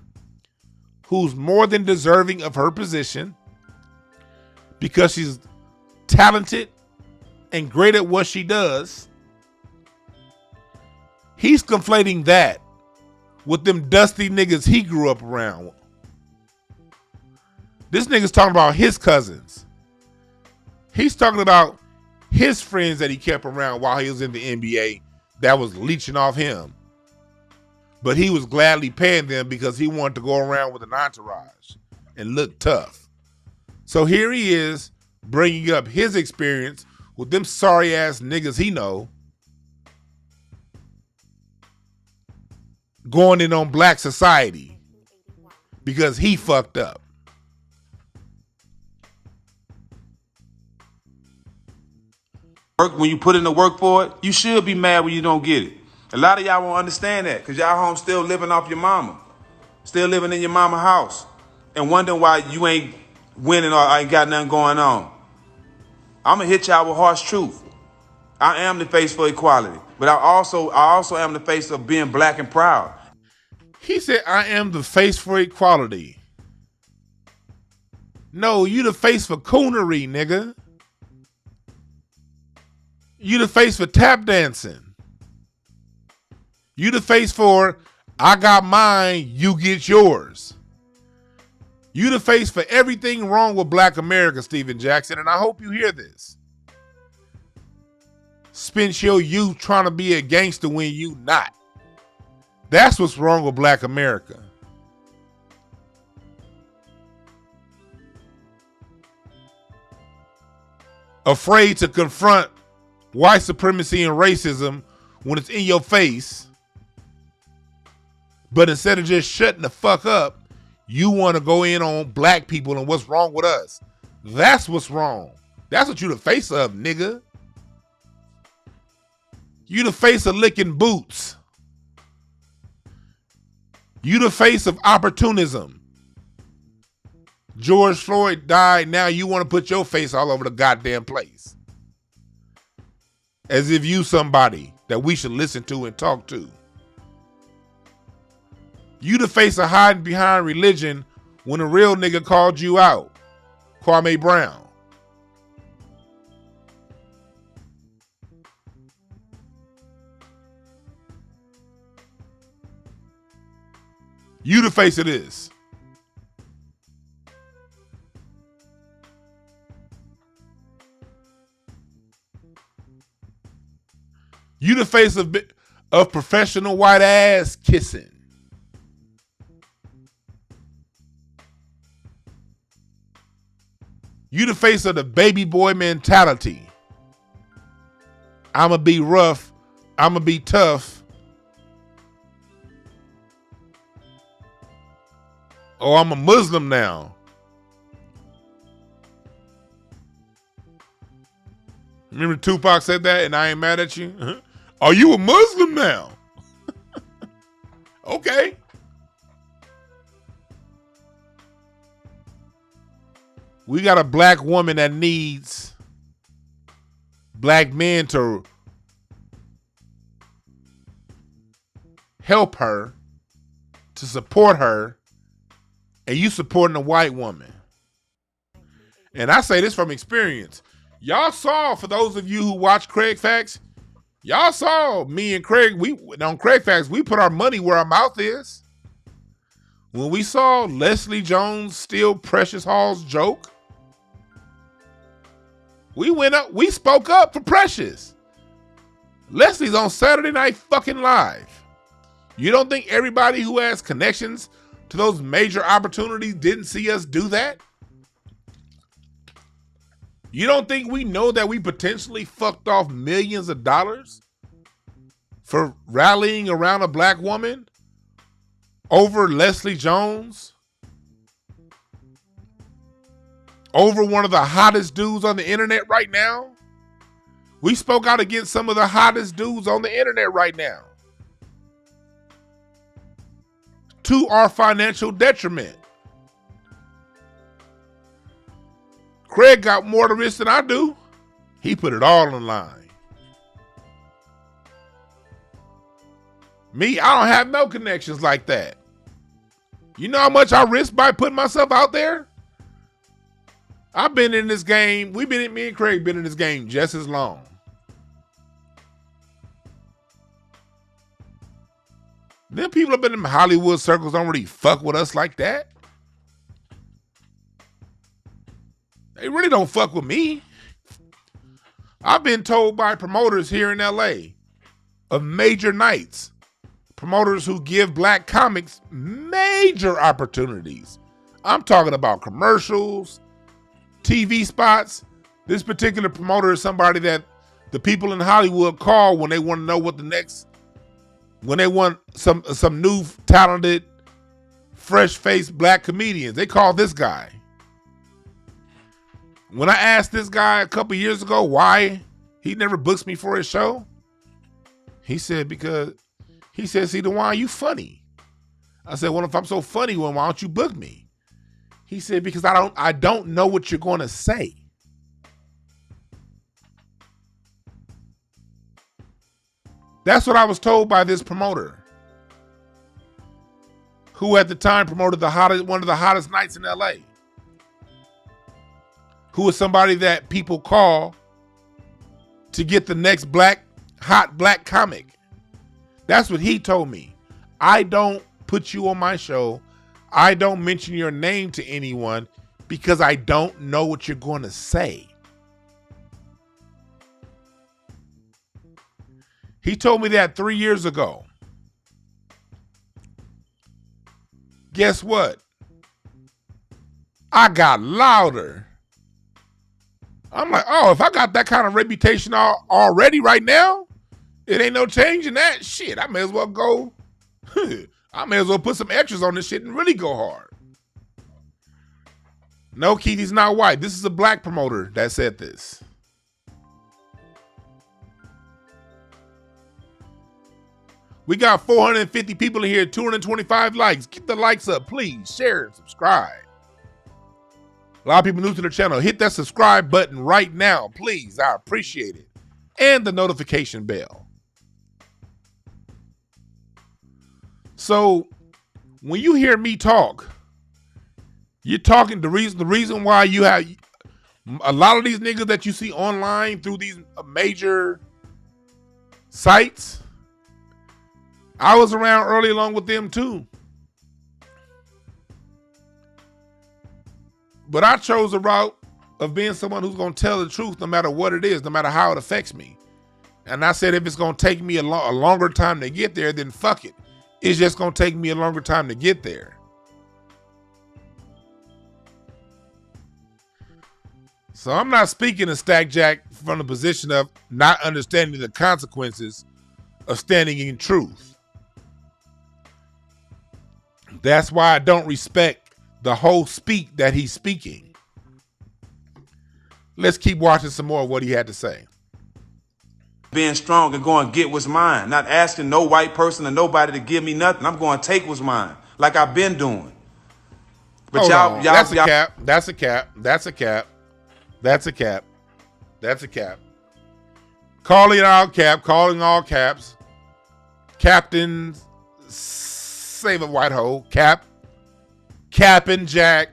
who's more than deserving of her position because she's talented and great at what she does. He's conflating that with them dusty niggas he grew up around. This nigga's talking about his cousins. He's talking about his friends that he kept around while he was in the NBA that was leeching off him. But he was gladly paying them because he wanted to go around with an entourage and look tough. So here he is bringing up his experience with them sorry ass niggas he know, going in on black society because he fucked up. When you put in the work for it, you should be mad when you don't get it. A lot of y'all won't understand that because y'all home still living off your mama, still living in your mama house, and wondering why you ain't winning or ain't got nothing going on. I'm gonna hit y'all with harsh truth. I am the face for equality, but I also am the face of being black and proud. He said, I am the face for equality. No, you the face for coonery, nigga. You the face for tap dancing. You the face for, I got mine, you get yours. You the face for everything wrong with black America, Stephen Jackson, and I hope you hear this. Spent your youth trying to be a gangster when you not. That's what's wrong with black America. Afraid to confront white supremacy and racism when it's in your face, but instead of just shutting the fuck up, you want to go in on black people and what's wrong with us. That's what's wrong. That's what you the face of, nigga. You the face of licking boots. You the face of opportunism. George Floyd died, now you want to put your face all over the goddamn place. As if you somebody that we should listen to and talk to. You the face of hiding behind religion when a real nigga called you out. Kwame Brown. You the face of this. You the face of of professional white ass kissing. You the face of the baby boy mentality. I'ma be rough. I'ma be tough. Oh, I'm a Muslim now. Remember Tupac said that and I ain't mad at you? Are you a Muslim now? Okay. We got a black woman that needs black men to help her, to support her, and you supporting a white woman. And I say this from experience. Y'all saw, for those of you who watch Craig Facts, y'all saw me and Craig, on Craig Facts, we put our money where our mouth is. When we saw Leslie Jones steal Precious Hall's joke, we went up, we spoke up for Precious. Leslie's on Saturday Night fucking Live. You don't think everybody who has connections to those major opportunities didn't see us do that? You don't think we know that we potentially fucked off millions of dollars for rallying around a black woman over Leslie Jones? Over one of the hottest dudes on the internet right now? We spoke out against some of the hottest dudes on the internet right now. To our financial detriment. Craig got more to risk than I do. He put it all on the line. Me, I don't have no connections like that. You know how much I risk by putting myself out there? I've been in this game. Me and Craig been in this game just as long. Them people up in them Hollywood circles don't really fuck with us like that. They really don't fuck with me. I've been told by promoters here in LA of major nights, promoters who give black comics major opportunities. I'm talking about commercials, TV spots. This particular promoter is somebody that the people in Hollywood call when they want to know what the next, when they want some new talented, fresh-faced black comedians. They call this guy. When I asked this guy a couple years ago why he never books me for his show, he said, see, DeWan, you funny. I said, well, if I'm so funny, well, why don't you book me? He said, because I don't know what you're going to say. That's what I was told by this promoter, who at the time promoted one of the hottest nights in LA, who is somebody that people call to get the next hot black comic. That's what he told me. I don't put you on my show. I don't mention your name to anyone because I don't know what you're going to say. He told me that 3 years ago. Guess what? I got louder. I'm like, oh, if I got that kind of reputation already right now, it ain't no change in that. Shit, I may as well go. I may as well put some extras on this shit and really go hard. No, Keith, he's not white. This is a black promoter that said this. We got 450 people in here, 225 likes. Get the likes up, please. Share and subscribe. A lot of people new to the channel. Hit that subscribe button right now, please. I appreciate it. And the notification bell. So when you hear me talk, you're talking the reason why you have a lot of these niggas that you see online through these major sites. I was around early along with them too. But I chose a route of being someone who's going to tell the truth no matter what it is, no matter how it affects me. And I said, if it's going to take me a longer time to get there, then fuck it. It's just going to take me a longer time to get there. So I'm not speaking to Stack Jack from the position of not understanding the consequences of standing in truth. That's why I don't respect the whole speak that he's speaking. Let's keep watching some more of what he had to say. Being strong and going to get what's mine. Not asking no white person or nobody to give me nothing. I'm going to take what's mine, like I've been doing. But Hold y'all, on. That's a cap. That's a cap. That's a cap. That's a cap. That's a cap. Calling out cap. Calling all caps. Captain Save a White Hole. Cap. Capping Jack.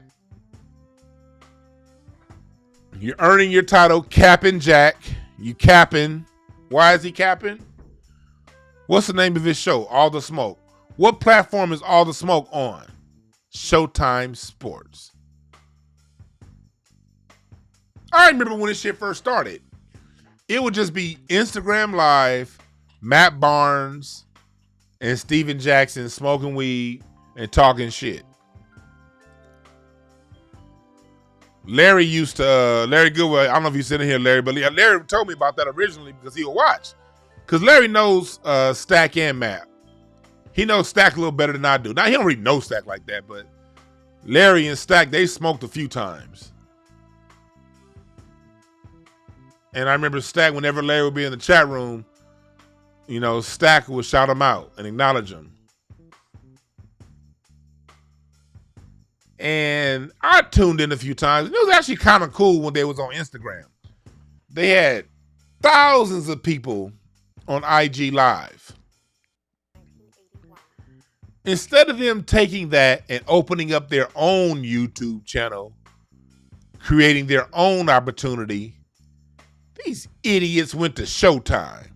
You're earning your title, Capping Jack. You capping. Why is he capping? What's the name of his show? All the Smoke. What platform is All the Smoke on? Showtime Sports. I remember when this shit first started. It would just be Instagram Live, Matt Barnes, and Steven Jackson smoking weed and talking shit. Larry Goodwell, I don't know if you're sitting here, Larry, but Larry told me about that originally because he would watch. Because Larry knows Stack and Matt. He knows Stack a little better than I do. Now, he don't really know Stack like that, but Larry and Stack, they smoked a few times. And I remember Stack, whenever Larry would be in the chat room, you know, Stack would shout him out and acknowledge him. And I tuned in a few times. It was actually kind of cool when they was on Instagram. They had thousands of people on IG Live. Instead of them taking that and opening up their own YouTube channel, creating their own opportunity, these idiots went to Showtime.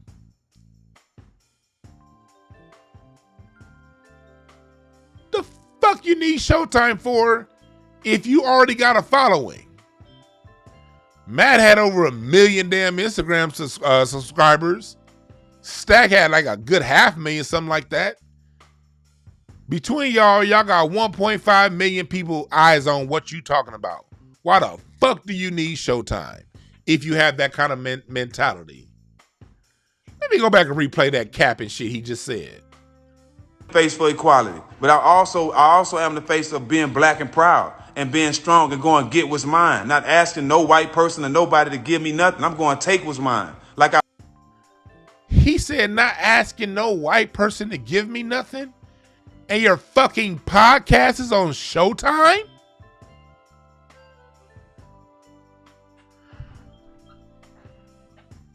The fuck you need Showtime for if you already got a following? Matt had over 1 million damn Instagram subscribers. Stack had like a good 500,000, something like that. Between y'all got 1.5 million people eyes on what you talking about. Why the fuck do you need Showtime if you have that kind of mentality? Let me go back and replay that cap and shit he just said. Face for equality, but I also am the face of being black and proud and being strong and going to get what's mine. Not asking no white person or nobody to give me nothing. I'm going to take what's mine. He said, not asking no white person to give me nothing. And your fucking podcast is on Showtime?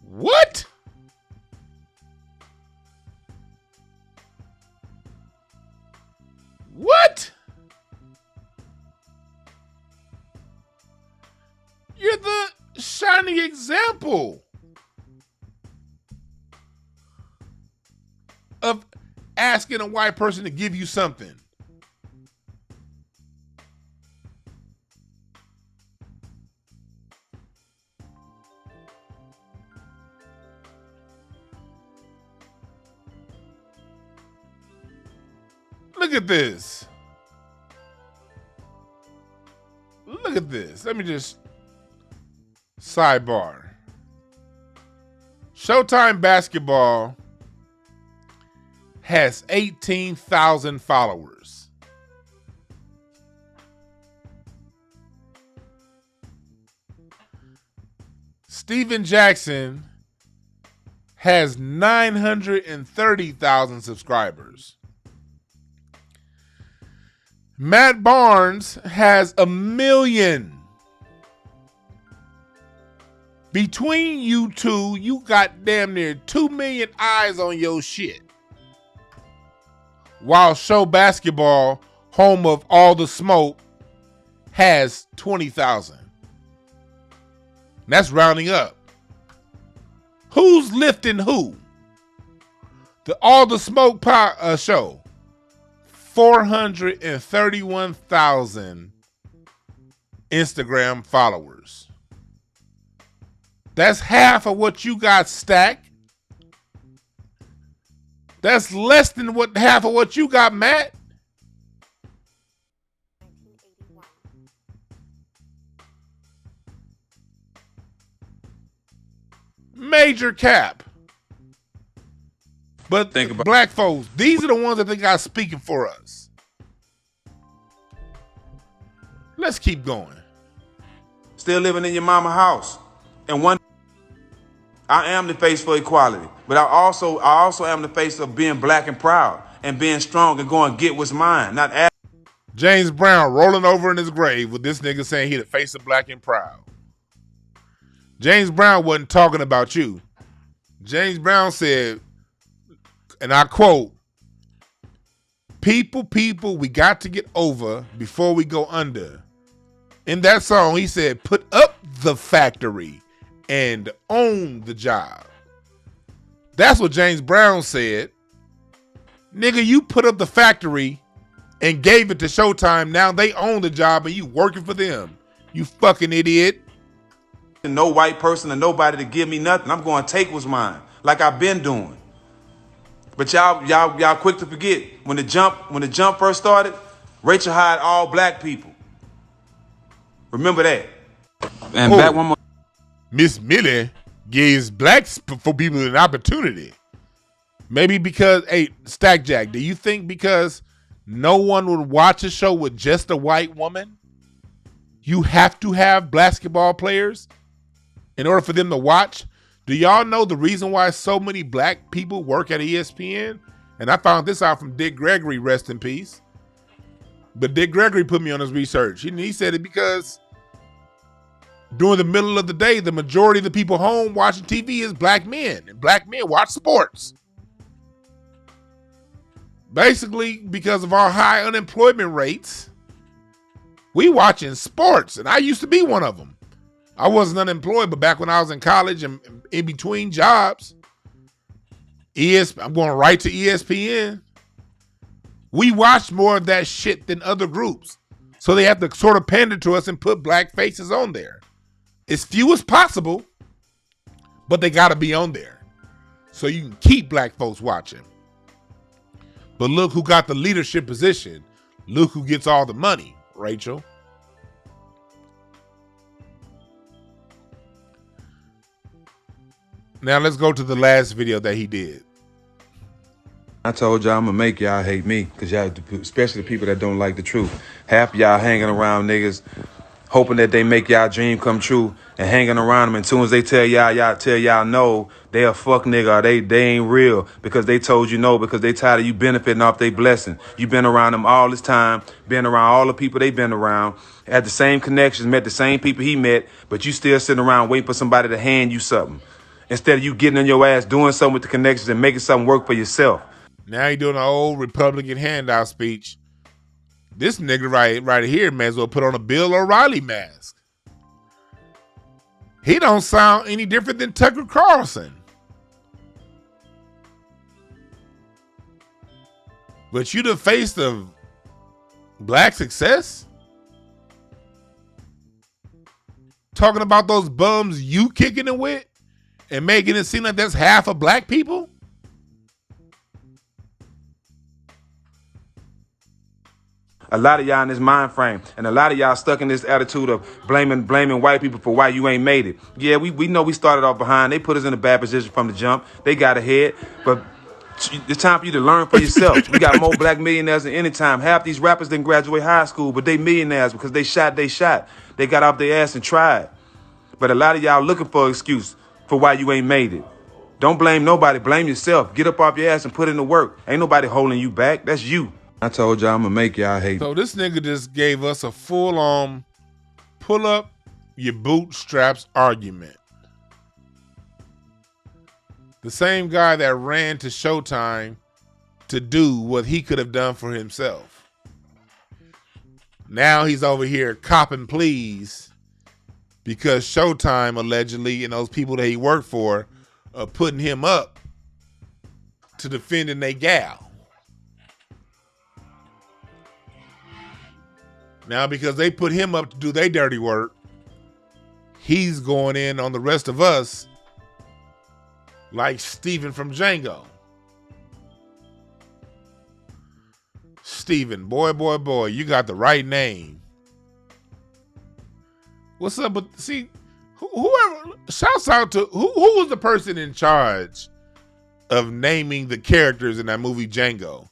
What? What? You're the shining example of asking a white person to give you something. Look at this. Look at this. Let me just sidebar. Showtime Basketball has 18,000 followers. Steven Jackson has 930,000 subscribers. Matt Barnes has 1 million. Between you two, you got damn near 2 million eyes on your shit. While Show Basketball, home of All the Smoke, has 20,000. That's rounding up. Who's lifting who? The All the Smoke show. 431,000 Instagram followers. That's half of what you got, Stack. That's less than half of what you got, Matt. Major cap. But Think about black folks, these are the ones that they got speaking for us. Let's keep going. still living in your mama house. And one, I am the face for equality, but I also am the face of being black and proud and being strong and going get what's mine, not ask. James Brown rolling over in his grave with this nigga saying he the face of black and proud. James Brown wasn't talking about you. James Brown said, and I quote, people, we got to get over before we go under. In that song, he said, put up the factory and own the job. That's what James Brown said. Nigga, you put up the factory and gave it to Showtime. Now they own the job and you working for them. You fucking idiot. No white person or nobody to give me nothing. I'm going to take what's mine, like I've been doing. But y'all quick to forget when the jump first started, Rachel hired all black people. Remember that. And back one more. Miss Millie gives blacks for people an opportunity. Maybe because, hey, Stack Jack, do you think because no one would watch a show with just a white woman, you have to have basketball players in order for them to watch? Do y'all know the reason why so many black people work at ESPN? And I found this out from Dick Gregory, rest in peace. But Dick Gregory put me on his research. He said it because during the middle of the day, the majority of the people home watching TV is black men. And black men watch sports. Basically, because of our high unemployment rates, we watching sports. And I used to be one of them. I wasn't unemployed, but back when I was in college and in between jobs, I'm going right to ESPN. We watch more of that shit than other groups. So they have to sort of pander to us and put black faces on there. As few as possible, but they got to be on there. So you can keep black folks watching. But look who got the leadership position. Look who gets all the money, Rachel. Now let's go to the last video that he did. I told y'all I'm gonna make y'all hate me, cause y'all, especially the people that don't like the truth. Half y'all hanging around niggas, hoping that they make y'all dream come true, and hanging around them. And as soon as they tell y'all no, they a fuck nigga, or they ain't real, because they told you no, because they tired of you benefiting off their blessing. You been around them all this time, been around all the people they been around, had the same connections, met the same people he met, but you still sitting around waiting for somebody to hand you something. Instead of you getting on your ass, doing something with the connections and making something work for yourself. Now he doing an old Republican handout speech. This nigga right here may as well put on a Bill O'Reilly mask. He don't sound any different than Tucker Carlson. But you the face of black success? Talking about those bums you kicking it with? And making it seem like that's half of black people? A lot of y'all in this mind frame, and a lot of y'all stuck in this attitude of blaming white people for why you ain't made it. Yeah, we know we started off behind. They put us in a bad position from the jump. They got ahead, but it's time for you to learn for yourself. We got more black millionaires than any time. Half these rappers didn't graduate high school, but they millionaires because they shot. They got off their ass and tried. But a lot of y'all looking for an excuse for why you ain't made it. Don't blame nobody. Blame yourself. Get up off your ass and put in the work. Ain't nobody holding you back. That's you. I told y'all I'm gonna make y'all hate. So this nigga just gave us a full-on pull up your bootstraps argument. The same guy that ran to Showtime to do what he could have done for himself. Now he's over here copping pleas because Showtime allegedly and those people that he worked for are putting him up to defending they gal. Now, because they put him up to do their dirty work, he's going in on the rest of us like Steven from Django. Steven, boy, you got the right name. What's up? But see, whoever, shouts out to who was the person in charge of naming the characters in that movie Django?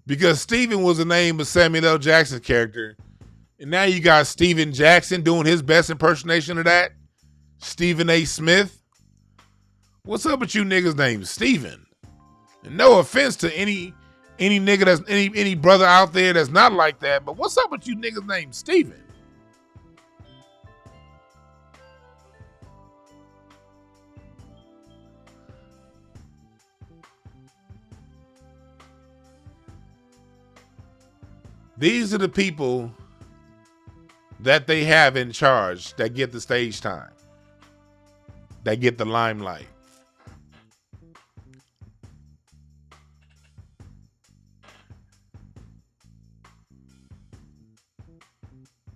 Because Steven was the name of Samuel L. Jackson's character. And now you got Steven Jackson doing his best impersonation of that. Stephen A. Smith. What's up with you niggas named Steven? And no offense to any nigga that's any brother out there that's not like that, but what's up with you niggas named Steven? These are the people that they have in charge that get the stage time, that get the limelight.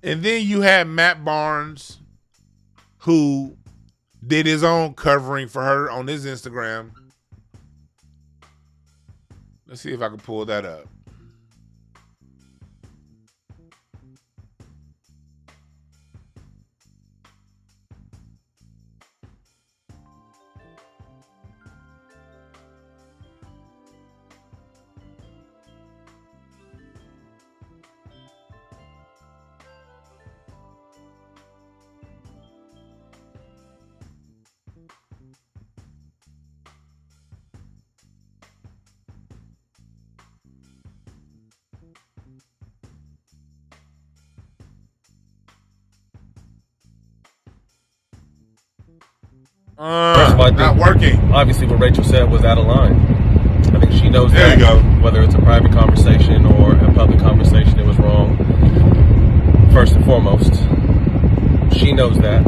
And then you had Matt Barnes, who did his own covering for her on his Instagram. Let's see if I can pull that up. Not working. Obviously, what Rachel said was out of line. I think she knows there that. You go. Whether it's a private conversation or a public conversation, it was wrong. First and foremost, she knows that.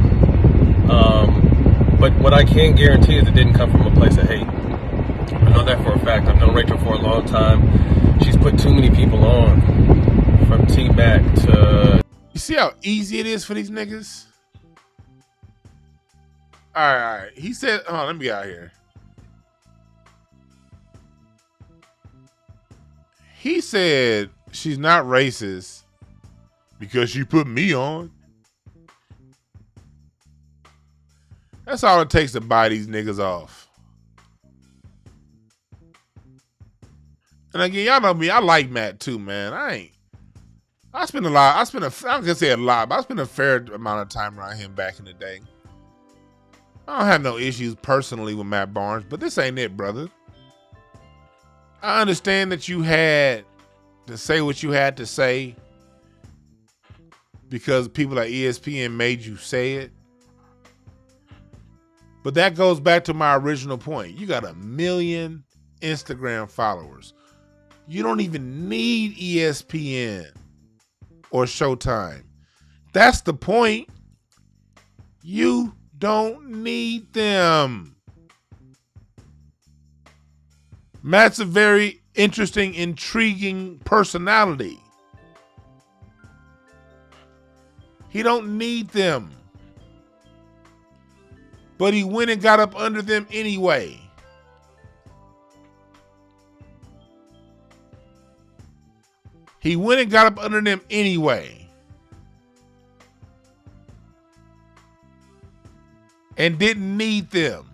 But what I can guarantee is it didn't come from a place of hate. I know that for a fact. I've known Rachel for a long time. She's put too many people on, from T-Mac to... You see how easy it is for these niggas? All right. He said, oh, let me get out here. He said she's not racist because she put me on. That's all it takes to buy these niggas off. And again, y'all know me. I like Matt too, man. I spend a lot. I'm gonna say a lot, but I spent a fair amount of time around him back in the day. I don't have no issues personally with Matt Barnes, but this ain't it, brother. I understand that you had to say what you had to say because people at ESPN made you say it. But that goes back to my original point. You got 1 million Instagram followers. You don't even need ESPN or Showtime. That's the point. You don't need them. Matt's a very interesting, intriguing personality. He don't need them. But he went and got up under them anyway. He went and got up under them anyway. And didn't need them.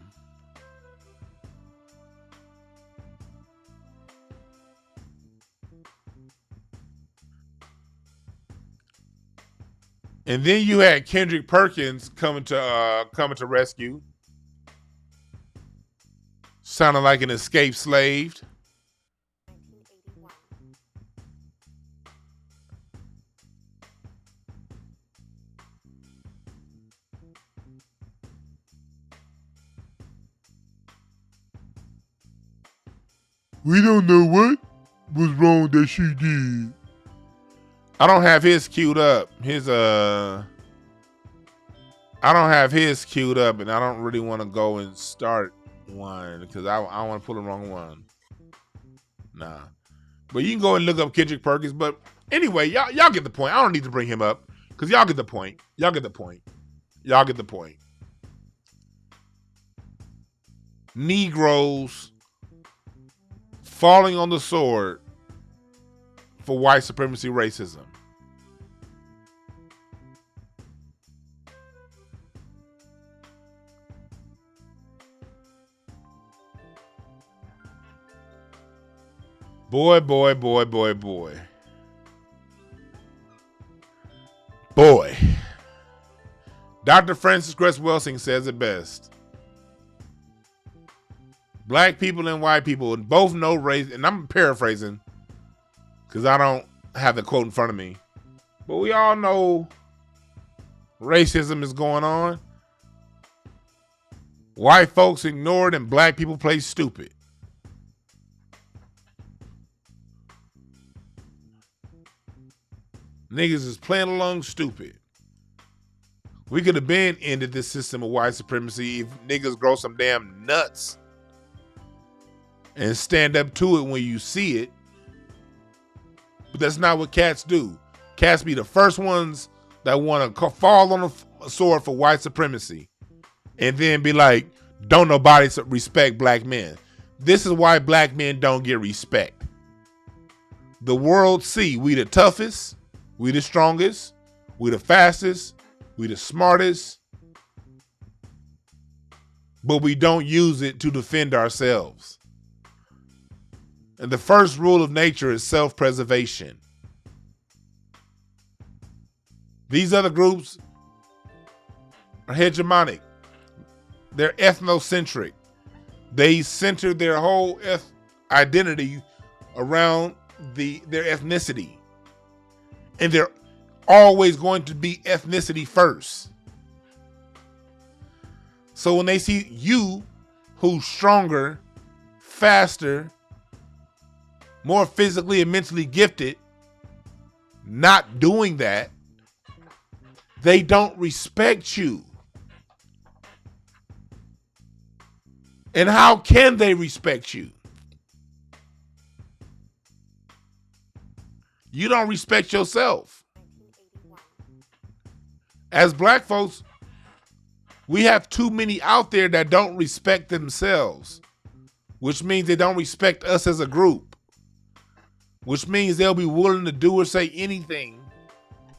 And then you had Kendrick Perkins coming to rescue. Sounding like an escaped slave. We don't know what was wrong that she did. I don't have his queued up. I don't have his queued up, and I don't really want to go and start one because I want to pull the wrong one. Nah. But you can go and look up Kendrick Perkins. But anyway, y'all get the point. I don't need to bring him up because y'all get the point. Y'all get the point. Y'all get the point. Negroes falling on the sword for white supremacy racism. Boy. Dr. Francis Cress Welsing says it best. Black people and white people both know race, and I'm paraphrasing because I don't have the quote in front of me, but we all know racism is going on. White folks ignore it and black people play stupid. Niggas is playing along stupid. We could have been ended this system of white supremacy if niggas grow some damn nuts and stand up to it when you see it. But that's not what cats do. Cats be the first ones that want to fall on a sword for white supremacy and then be like, don't nobody respect black men. This is why black men don't get respect. The world see we the toughest, we the strongest, we the fastest, we the smartest, but we don't use it to defend ourselves. And the first rule of nature is self-preservation. These other groups are hegemonic. They're ethnocentric. They center their whole identity around their ethnicity. And they're always going to be ethnicity first. So when they see you, who's stronger, faster, more physically and mentally gifted, not doing that, they don't respect you. And how can they respect you? You don't respect yourself. As black folks, we have too many out there that don't respect themselves, which means they don't respect us as a group, which means they'll be willing to do or say anything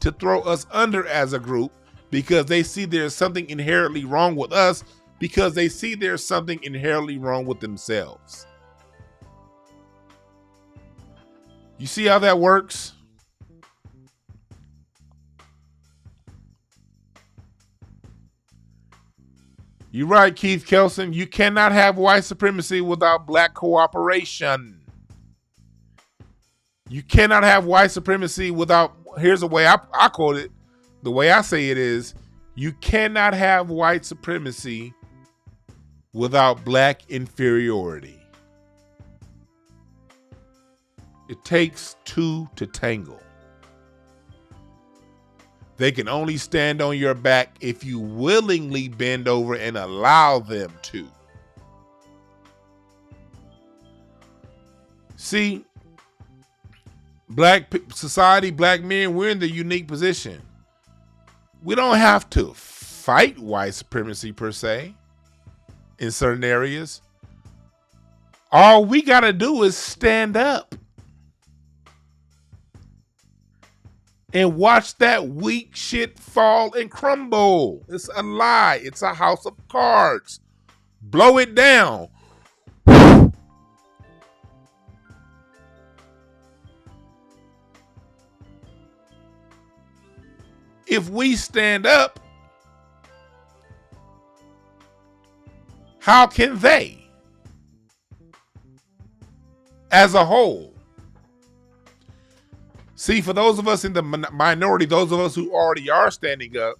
to throw us under as a group because they see there's something inherently wrong with us, because they see there's something inherently wrong with themselves. You see how that works? You're right, Keith Kelson. You cannot have white supremacy without black cooperation. You cannot have white supremacy without, here's the way I quote it, the way I say it is, you cannot have white supremacy without black inferiority. It takes two to tangle. They can only stand on your back if you willingly bend over and allow them to. See, black society, black men, we're in the unique position. We don't have to fight white supremacy per se in certain areas. All we got to do is stand up and watch that weak shit fall and crumble. It's a lie. It's a house of cards. Blow it down. If we stand up, how can they, as a whole? See, for those of us in the minority, those of us who already are standing up,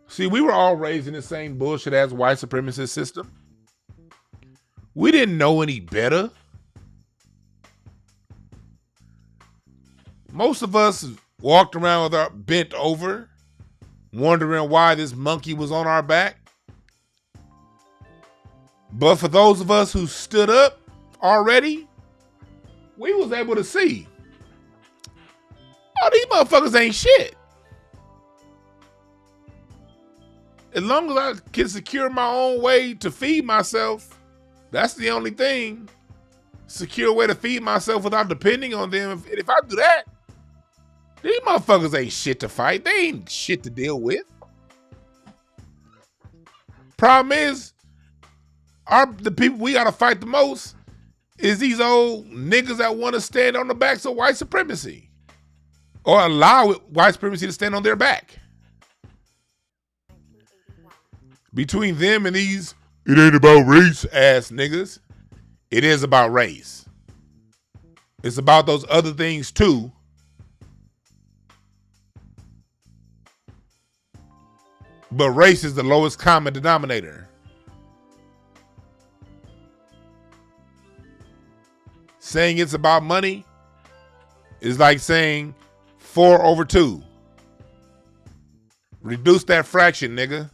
see, we were all raised in the same bullshit as white supremacist system. We didn't know any better. Most of us walked around with our bent over, wondering why this monkey was on our back. But for those of us who stood up already, we was able to see, oh, these motherfuckers ain't shit. As long as I can secure my own way to feed myself, that's the only thing. secure way to feed myself without depending on them. If I do that, these motherfuckers ain't shit to fight. They ain't shit to deal with. Problem is, the people we gotta fight the most is these old niggas that want to stand on the backs of white supremacy or allow white supremacy to stand on their back. Between them and these, it ain't about race ass niggas. It is about race. It's about those other things too. But race is the lowest common denominator. Saying it's about money is like saying 4/2. Reduce that fraction, nigga.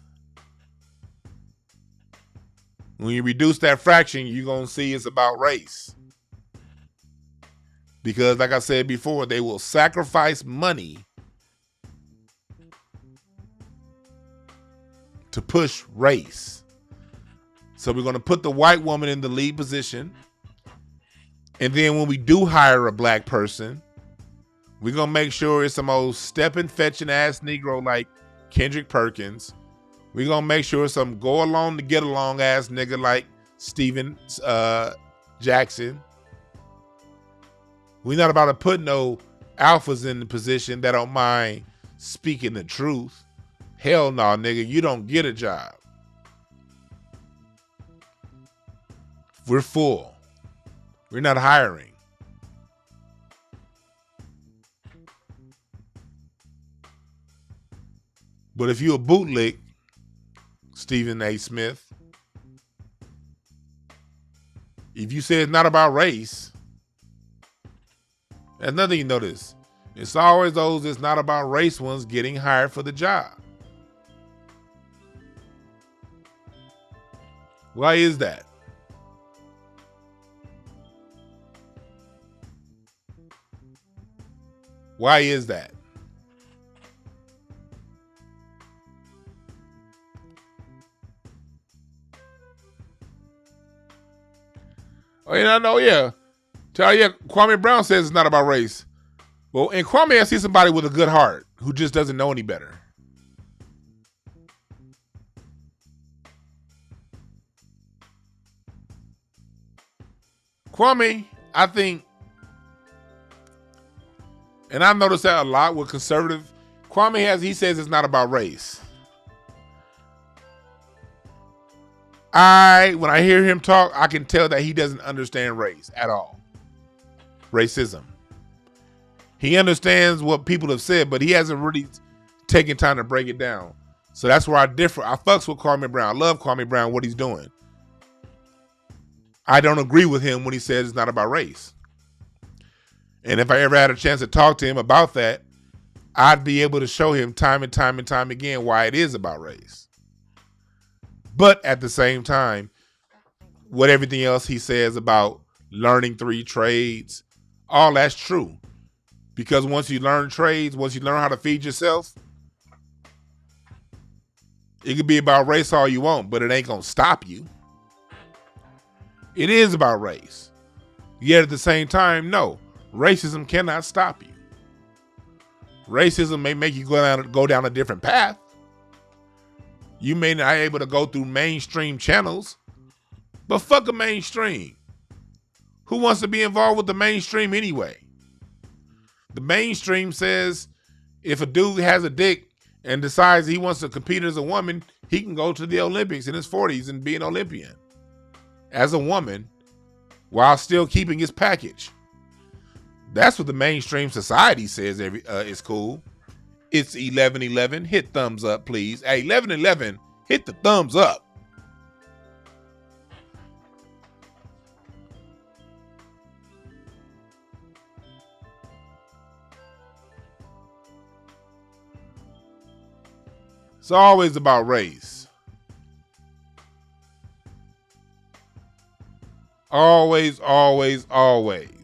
When you reduce that fraction, you're going to see it's about race. Because like I said before, they will sacrifice money to push race. So we're going to put the white woman in the lead position. And then when we do hire a black person, we're going to make sure it's some old stepping, fetching ass Negro like Kendrick Perkins. We're going to make sure it's some go along to get along ass nigga like Steven Jackson. We're not about to put no alphas in the position that don't mind speaking the truth. Hell no, nigga, you don't get a job. We're full. We're not hiring. But if you're a bootlick, Stephen A. Smith, if you say it's not about race, that's another thing you notice. It's always those that's not about race ones getting hired for the job. Why is that? Why is that? Oh, yeah, I know, yeah. Kwame Brown says it's not about race. Well, in Kwame, I see somebody with a good heart who just doesn't know any better. Kwame, I think, and I've noticed that a lot with conservative. He says it's not about race. When I hear him talk, I can tell that he doesn't understand race at all. Racism. He understands what people have said, but he hasn't really taken time to break it down. So that's where I differ. I fucks with Kwame Brown. I love Kwame Brown, what he's doing. I don't agree with him when he says it's not about race. And if I ever had a chance to talk to him about that, I'd be able to show him time and time and time again why it is about race. But at the same time, what everything else he says about learning 3 trades, all that's true. Because once you learn trades, once you learn how to feed yourself, it could be about race all you want, but it ain't going to stop you. It is about race. Yet at the same time, no, racism cannot stop you. Racism may make you go down a different path. You may not be able to go through mainstream channels, but fuck a mainstream. Who wants to be involved with the mainstream anyway? The mainstream says if a dude has a dick and decides he wants to compete as a woman, he can go to the Olympics in his 40s and be an Olympian as a woman while still keeping his package. That's what the mainstream society says is cool. It's 11:11. Hit thumbs up, please. Hey, 11:11, hit the thumbs up. It's always about race. Always, always, always.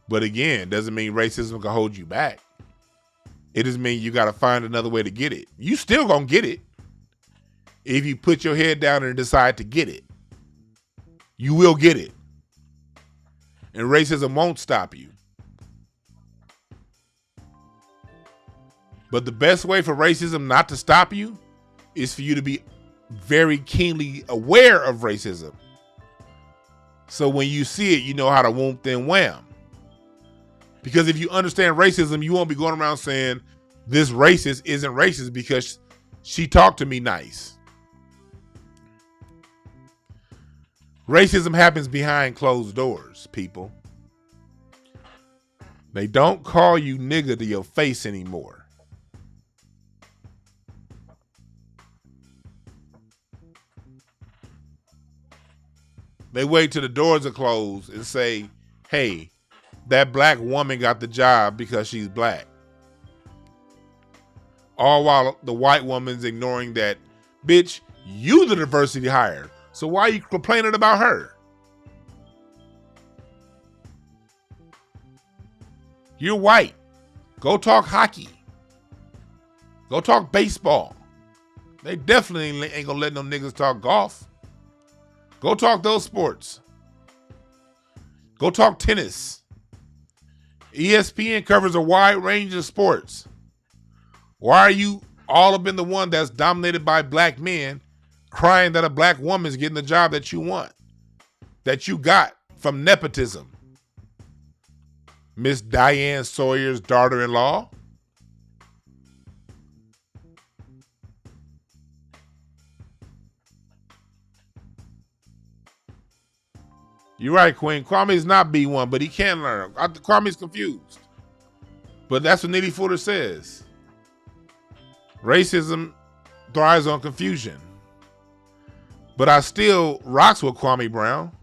But again, doesn't mean racism can hold you back. It just means you got to find another way to get it. You still gonna get it if you put your head down and decide to get it. you will get it. And racism won't stop you. But the best way for racism not to stop you is for you to be very keenly aware of racism. So when you see it, you know how to whoop then wham. Because if you understand racism, you won't be going around saying this racist isn't racist because she talked to me nice. Racism happens behind closed doors, people. They don't call you nigga to your face anymore. They wait till the doors are closed and say, hey, that black woman got the job because she's black. All while the white woman's ignoring that, bitch, you the diversity hire. So why are you complaining about her? You're white. Go talk hockey. Go talk baseball. They definitely ain't gonna let no niggas talk golf. Go talk those sports. Go talk tennis. ESPN covers a wide range of sports. Why are you all up in the one that's dominated by black men crying that a black woman's getting the job that you want, that you got from nepotism? Miss Diane Sawyer's daughter-in-law? You're right, Queen. Kwame's not B1, but he can learn. Kwame's confused. But that's what Nitty Footer says. Racism thrives on confusion. But I still rocks with Kwame Brown.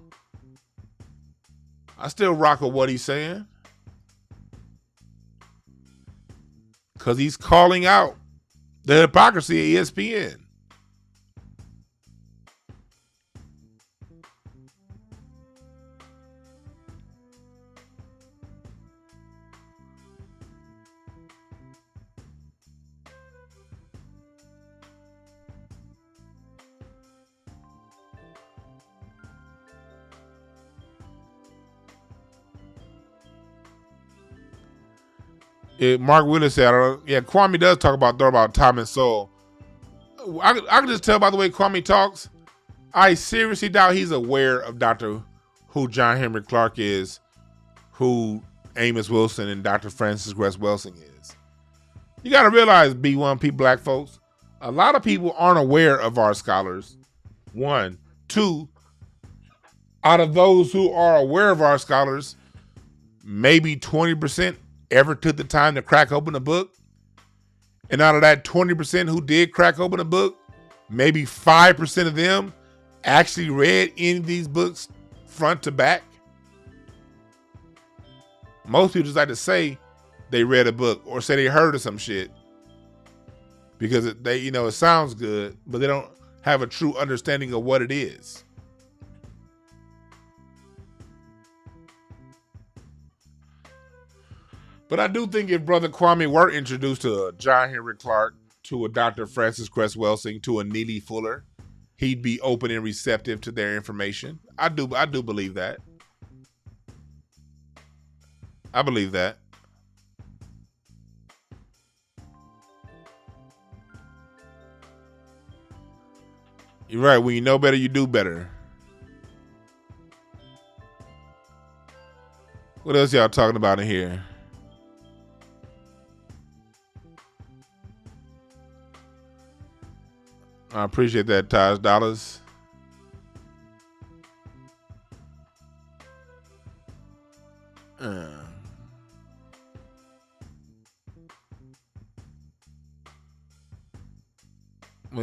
I still rock with what he's saying. Because he's calling out the hypocrisy of ESPN. Mark Willis said, yeah, Kwame does talk about time and soul. I can just tell by the way Kwame talks, I seriously doubt he's aware of who John Henry Clark is, who Amos Wilson and Dr. Francis Cress Welsing is. You got to realize, B1P black folks, a lot of people aren't aware of our scholars. One. Two, out of those who are aware of our scholars, maybe 20% ever took the time to crack open a book. And out of that 20% who did crack open a book, maybe 5% of them actually read any of these books front to back. Most people just like to say they read a book or say they heard of some shit because it sounds good, but they don't have a true understanding of what it is. But I do think if Brother Kwame were introduced to a John Henry Clark, to a Dr. Francis Cress Welsing, to a Neely Fuller, he'd be open and receptive to their information. I do believe that. I believe that. You're right. When you know better, you do better. What else y'all talking about in here? I appreciate that, Taj Dollars. Well,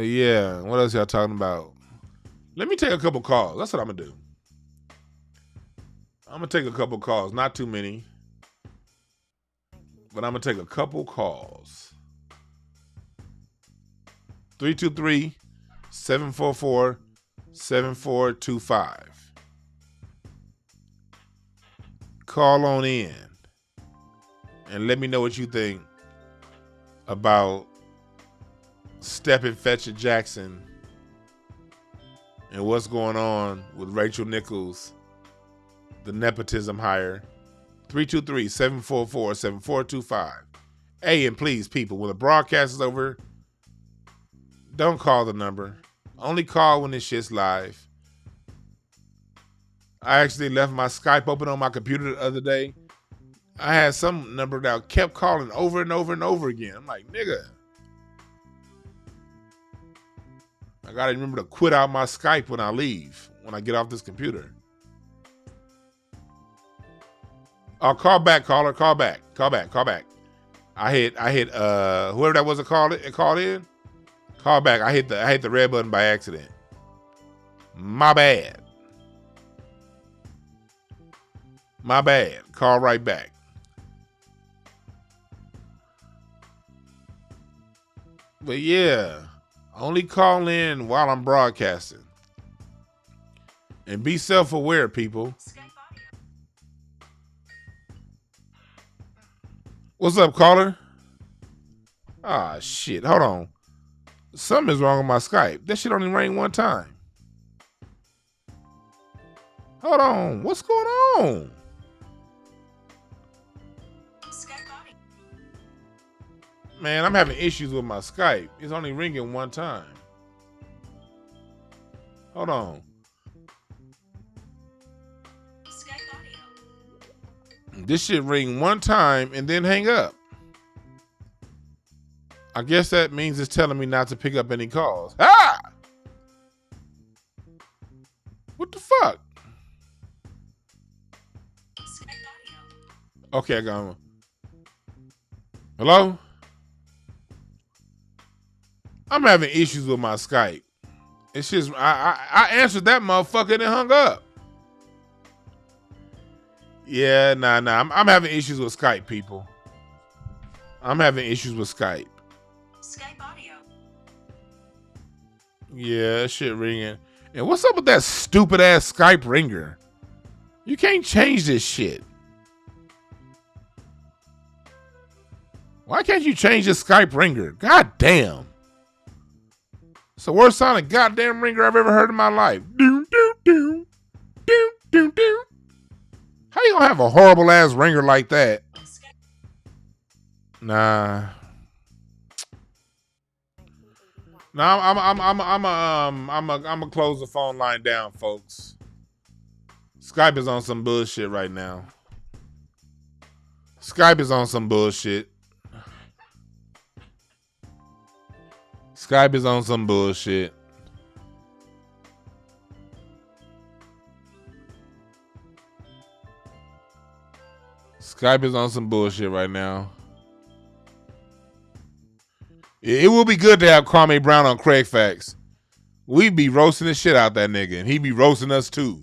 yeah. What else y'all talking about? Let me take a couple calls. That's what I'm gonna do. I'm gonna take a couple calls. Not too many, but I'm gonna take a couple calls. 323-744-7425. Call on in and let me know what you think about Steppin' Fetcher Jackson and what's going on with Rachel Nichols, the nepotism hire. 323-744-7425. Hey, and please, people, when the broadcast is over, don't call the number. Only call when this shit's live. I actually left my Skype open on my computer the other day. I had some number that kept calling over and over and over again. I'm like, nigga. I gotta remember to quit out my Skype when I leave, when I get off this computer. Oh, call back, caller. Call back. I hit whoever that was that called in. Call back. I hit the red button by accident. My bad. Call right back. But yeah, only call in while I'm broadcasting. And be self-aware, people. What's up, caller? Ah, shit. Hold on. Something is wrong with my Skype. That shit only rang one time. Hold on. What's going on? Man, I'm having issues with my Skype. It's only ringing one time. Hold on. This shit ring one time and then hang up. I guess that means it's telling me not to pick up any calls. Ah! What the fuck? Okay, I got him. Hello? I'm having issues with my Skype. It's just, I answered that motherfucker and it hung up. Yeah, nah. I'm having issues with Skype, people. I'm having issues with Skype. Skype audio. Yeah, that shit ringing. And what's up with that stupid ass Skype ringer? You can't change this shit. Why can't you change this Skype ringer? God damn. It's the worst sounding goddamn ringer I've ever heard in my life. Doom, doom, doom. Doom, doom, doom. How you gonna have a horrible ass ringer like that? Nah. I'm gonna close the phone line down, folks. Skype is on some bullshit right now. Skype is on some bullshit. Skype is on some bullshit. Skype is on some bullshit right now. It will be good to have Kwame Brown on Craig Facts. We'd be roasting the shit out that nigga, and he'd be roasting us too.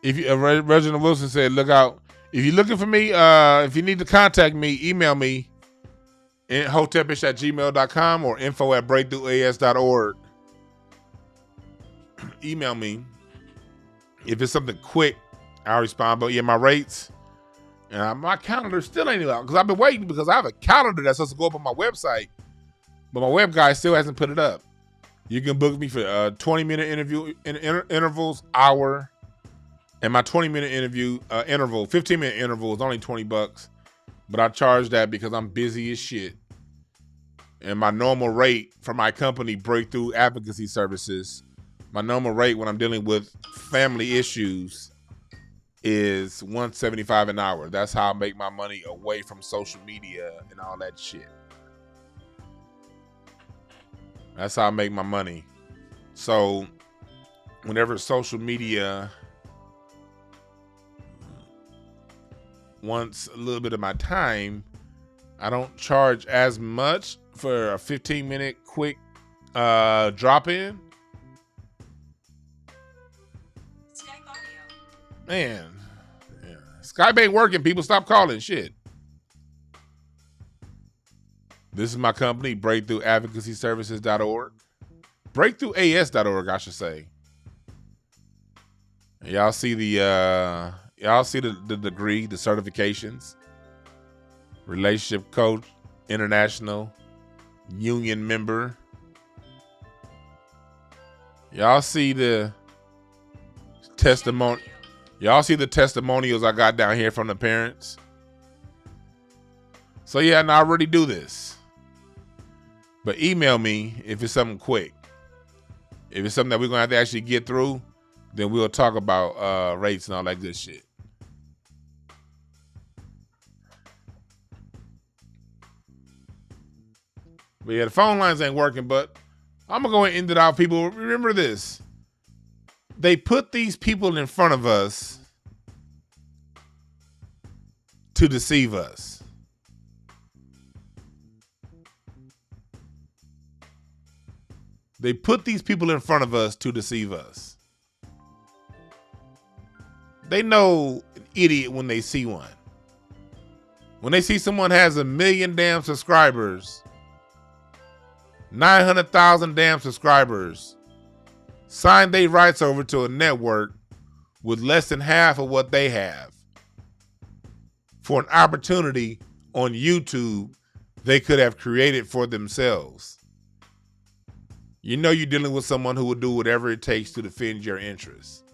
If you, Reginald Wilson said, look out. If you're looking for me, if you need to contact me, email me at hotepish@gmail.com or info@breakthroughas.org. Email me. If it's something quick, I'll respond. But yeah, my rates and my calendar still ain't out because I've been waiting because I have a calendar that's supposed to go up on my website, but my web guy still hasn't put it up. You can book me for 20-minute interview intervals, hour. And my 20-minute interview interval, 15-minute interval is only $20, but I charge that because I'm busy as shit. And my normal rate for my company, Breakthrough Advocacy Services, my normal rate when I'm dealing with family issues is $175 an hour. That's how I make my money away from social media and all that shit. That's how I make my money. So whenever social media wants a little bit of my time, I don't charge as much for a 15-minute quick drop in. Skype audio. Man, yeah. Skype ain't working. People stop calling. Shit. This is my company, breakthroughadvocacyservices.org. Breakthroughas.org, I should say. Y'all see the degree, the certifications, relationship coach, international union member. Y'all see the testimony. Y'all see the testimonials I got down here from the parents. So yeah, and I already do this. But email me if it's something quick. If it's something that we're gonna have to actually get through, then we'll talk about rates and all that good shit. But yeah, the phone lines ain't working, but I'm gonna go and end it out. People, remember this. They put these people in front of us to deceive us. They put these people in front of us to deceive us. They know an idiot when they see one. When they see someone has 1 million damn subscribers, 900,000 damn subscribers, sign their rights over to a network with less than half of what they have for an opportunity on YouTube they could have created for themselves. You know you're dealing with someone who will do whatever it takes to defend your interests.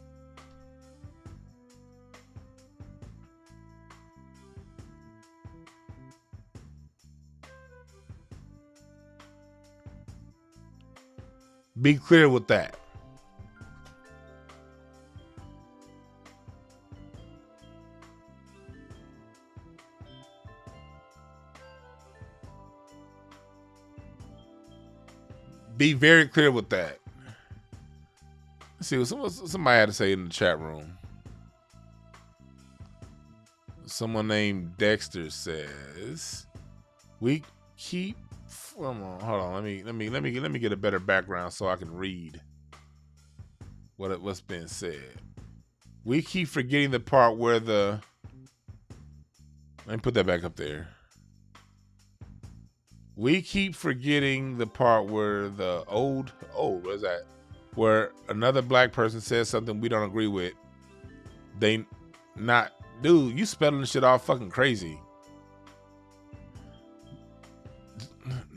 Be clear with that. Be very clear with that. Let's see what somebody had to say in the chat room. Someone named Dexter says, "We keep." Hold on. Let me get a better background so I can read what's been said. We keep forgetting the part where the. Let me put that back up there. We keep forgetting the part where the what is that? Where another black person says something we don't agree with. Dude, you spelling this shit all fucking crazy.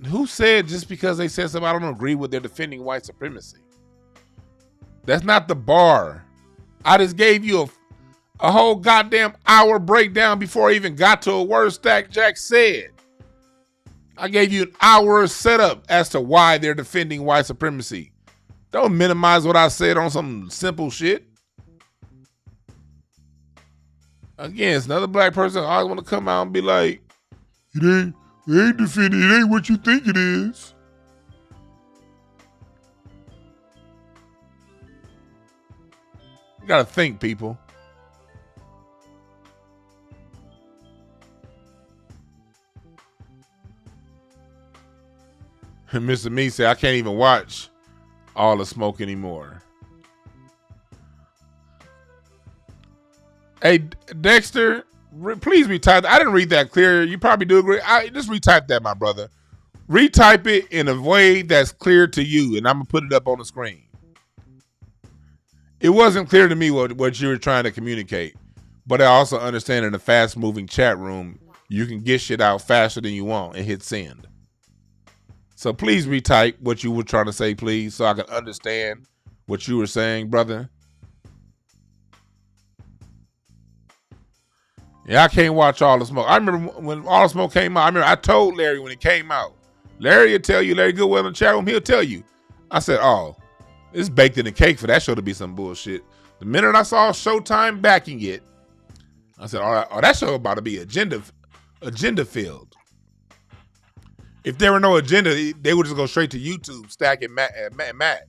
Who said just because they said something I don't agree with, they're defending white supremacy? That's not the bar. I just gave you a whole goddamn hour breakdown before I even got to a word Stack Jack said. I gave you an hour setup as to why they're defending white supremacy. Don't minimize what I said on some simple shit. Again, it's another black person I always want to come out and be like, it ain't defending, it ain't what you think it is. You gotta think, people. And Mr. Me said, I can't even watch All the Smoke anymore. Hey, Dexter, please retype. I didn't read that clear. You probably do agree. Just retype that, my brother. Retype it in a way that's clear to you, and I'm going to put it up on the screen. It wasn't clear to me what you were trying to communicate, but I also understand in a fast-moving chat room, you can get shit out faster than you want and hit send. So please retype what you were trying to say, please, so I can understand what you were saying, brother. Yeah, I can't watch All the Smoke. I remember when All the Smoke came out. I told Larry when it came out. Larry will tell you, Larry Goodwell in the chat room, he'll tell you. I said, oh, it's baked in the cake for that show to be some bullshit. The minute I saw Showtime backing it, I said, all right, that show about to be agenda filled. If there were no agenda, they would just go straight to YouTube, Stack and Matt.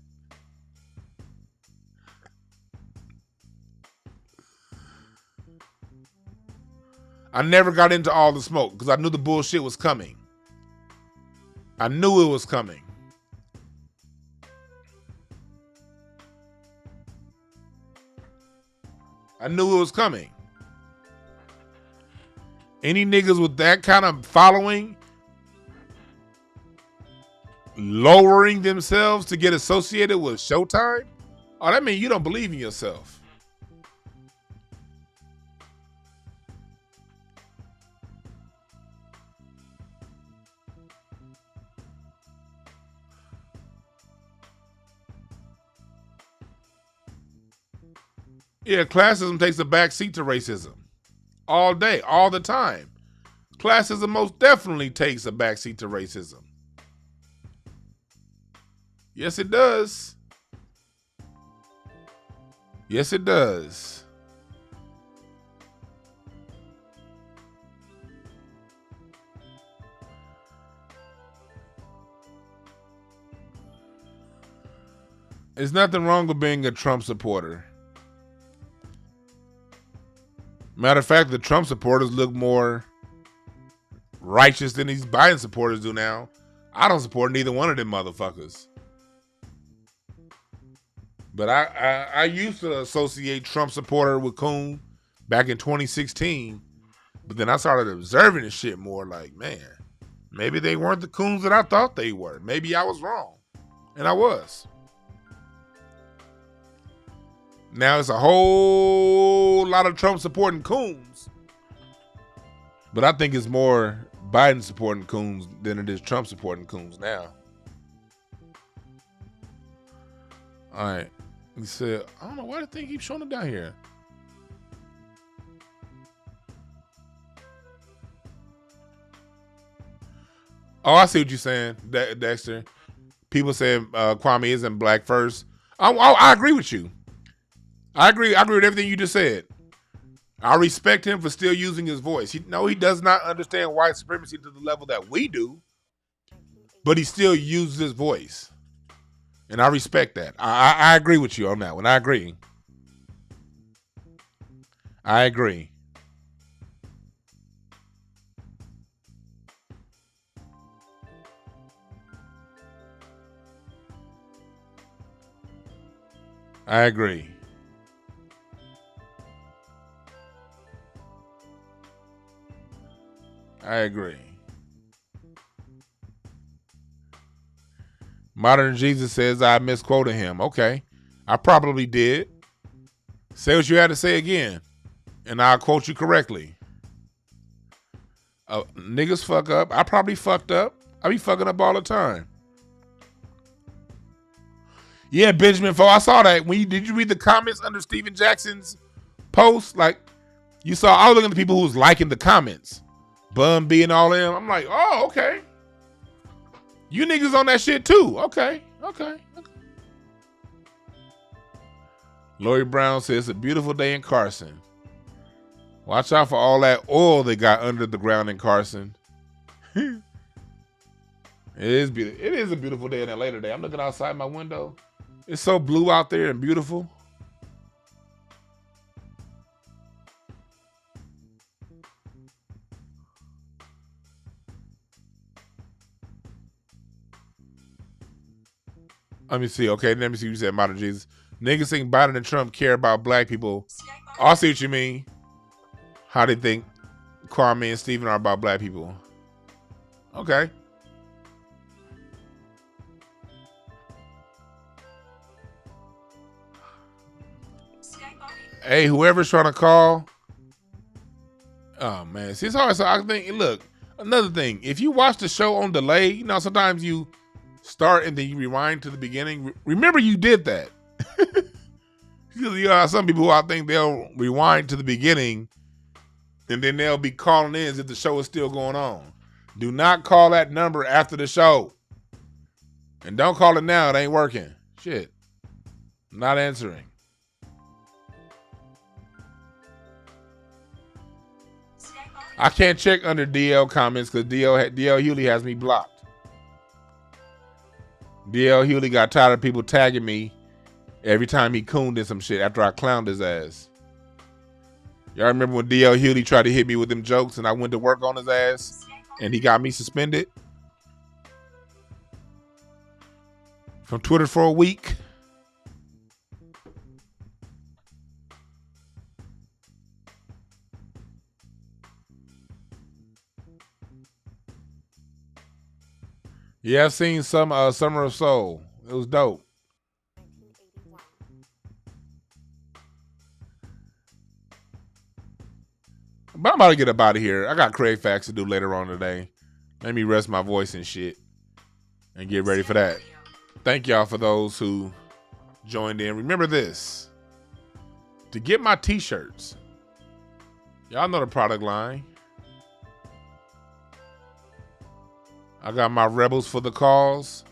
I never got into All the Smoke because I knew the bullshit was coming. I knew it was coming. I knew it was coming. Any niggas with that kind of following lowering themselves to get associated with Showtime? Oh, that means you don't believe in yourself. Yeah, classism takes a back seat to racism. All day, all the time. Classism most definitely takes a back seat to racism. Yes, it does. Yes, it does. There's nothing wrong with being a Trump supporter. Matter of fact, the Trump supporters look more righteous than these Biden supporters do now. I don't support neither one of them motherfuckers. But I used to associate Trump supporter with coon back in 2016. But then I started observing this shit more like, man, maybe they weren't the coons that I thought they were. Maybe I was wrong. And I was. Now it's a whole lot of Trump supporting coons. But I think it's more Biden supporting coons than it is Trump supporting coons now. All right. He said, I don't know why the thing keeps showing it down here. Oh, I see what you're saying, Dexter. People saying Kwame isn't black first. I agree with you. I agree with everything you just said. I respect him for still using his voice. He does not understand white supremacy to the level that we do, but he still uses his voice. And I respect that. I agree with you on that one. I agree. I agree. I agree. I agree. Modern Jesus says I misquoted him. Okay. I probably did. Say what you had to say again, and I'll quote you correctly. Niggas fuck up. I probably fucked up. I be fucking up all the time. Yeah, Benjamin Foe, I saw that. Did you read the comments under Steven Jackson's post? Like, you saw, I was looking at the people who was liking the comments. Bum B and all them. I'm like, oh, okay. You niggas on that shit too. Okay. Lori Brown says it's a beautiful day in Carson. Watch out for all that oil they got under the ground in Carson. It is beautiful. It is a beautiful day in LA today. I'm looking outside my window. It's so blue out there and beautiful. Let me see. Okay, let me see what you said, Modern Jesus. Niggas think Biden and Trump care about black people. I see what you mean. How they think Kwame and Stephen are about black people. Okay. Hey, whoever's trying to call. Oh, man. See, it's hard. So I think, look, another thing. If you watch the show on delay, you know, sometimes you start and then you rewind to the beginning. Remember you did that. You got some people who I think they'll rewind to the beginning and then they'll be calling in as if the show is still going on. Do not call that number after the show. And don't call it now. It ain't working. Shit. I'm not answering. I can't check under DL comments because DL Hewley has me blocked. DL Hewley got tired of people tagging me every time he cooned in some shit after I clowned his ass. Y'all remember when DL Hewley tried to hit me with them jokes and I went to work on his ass and he got me suspended from Twitter for a week? Yeah, I've seen some Summer of Soul. It was dope. But I'm about to get up out of here. I got Craig Facts to do later on today. Let me rest my voice and shit and get ready for that. Thank y'all for those who joined in. Remember this. to get my t-shirts. Y'all know the product line. I got my Rebels for the Cause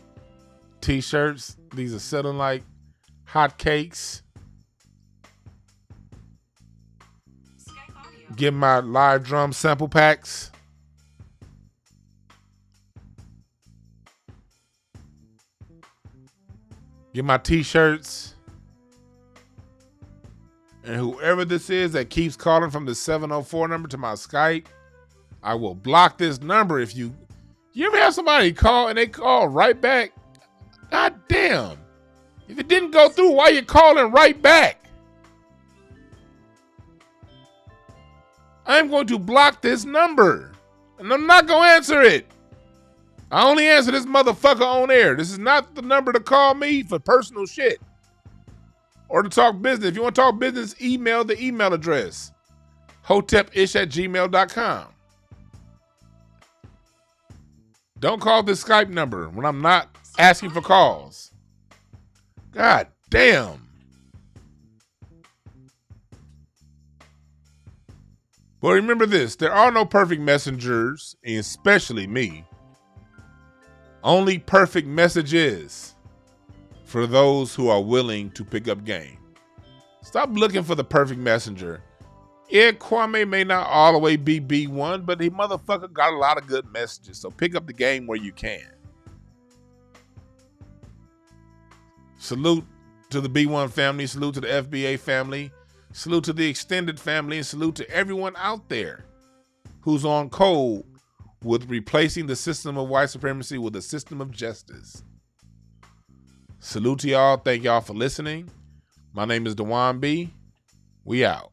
t-shirts. These are selling like hotcakes. Get my live drum sample packs. Get my t-shirts. And whoever this is that keeps calling from the 704 number to my Skype, I will block this number. If you ever have somebody call and they call right back, god damn. If it didn't go through, why you calling right back? I'm going to block this number. And I'm not going to answer it. I only answer this motherfucker on air. This is not the number to call me for personal shit. Or to talk business. If you want to talk business, email the email address. hotepish@gmail.com. Don't call this Skype number when I'm not asking for calls. God damn. But remember this, there are no perfect messengers, especially me. Only perfect messages for those who are willing to pick up game. Stop looking for the perfect messenger. Yeah, KWAME may not all the way be B1, but he motherfucker got a lot of good messages. So pick up the game where you can. Salute to the B1 family. Salute to the FBA family. Salute to the extended family. And salute to everyone out there who's on code with replacing the system of white supremacy with a system of justice. Salute to y'all. Thank y'all for listening. My name is Dwan B. We out.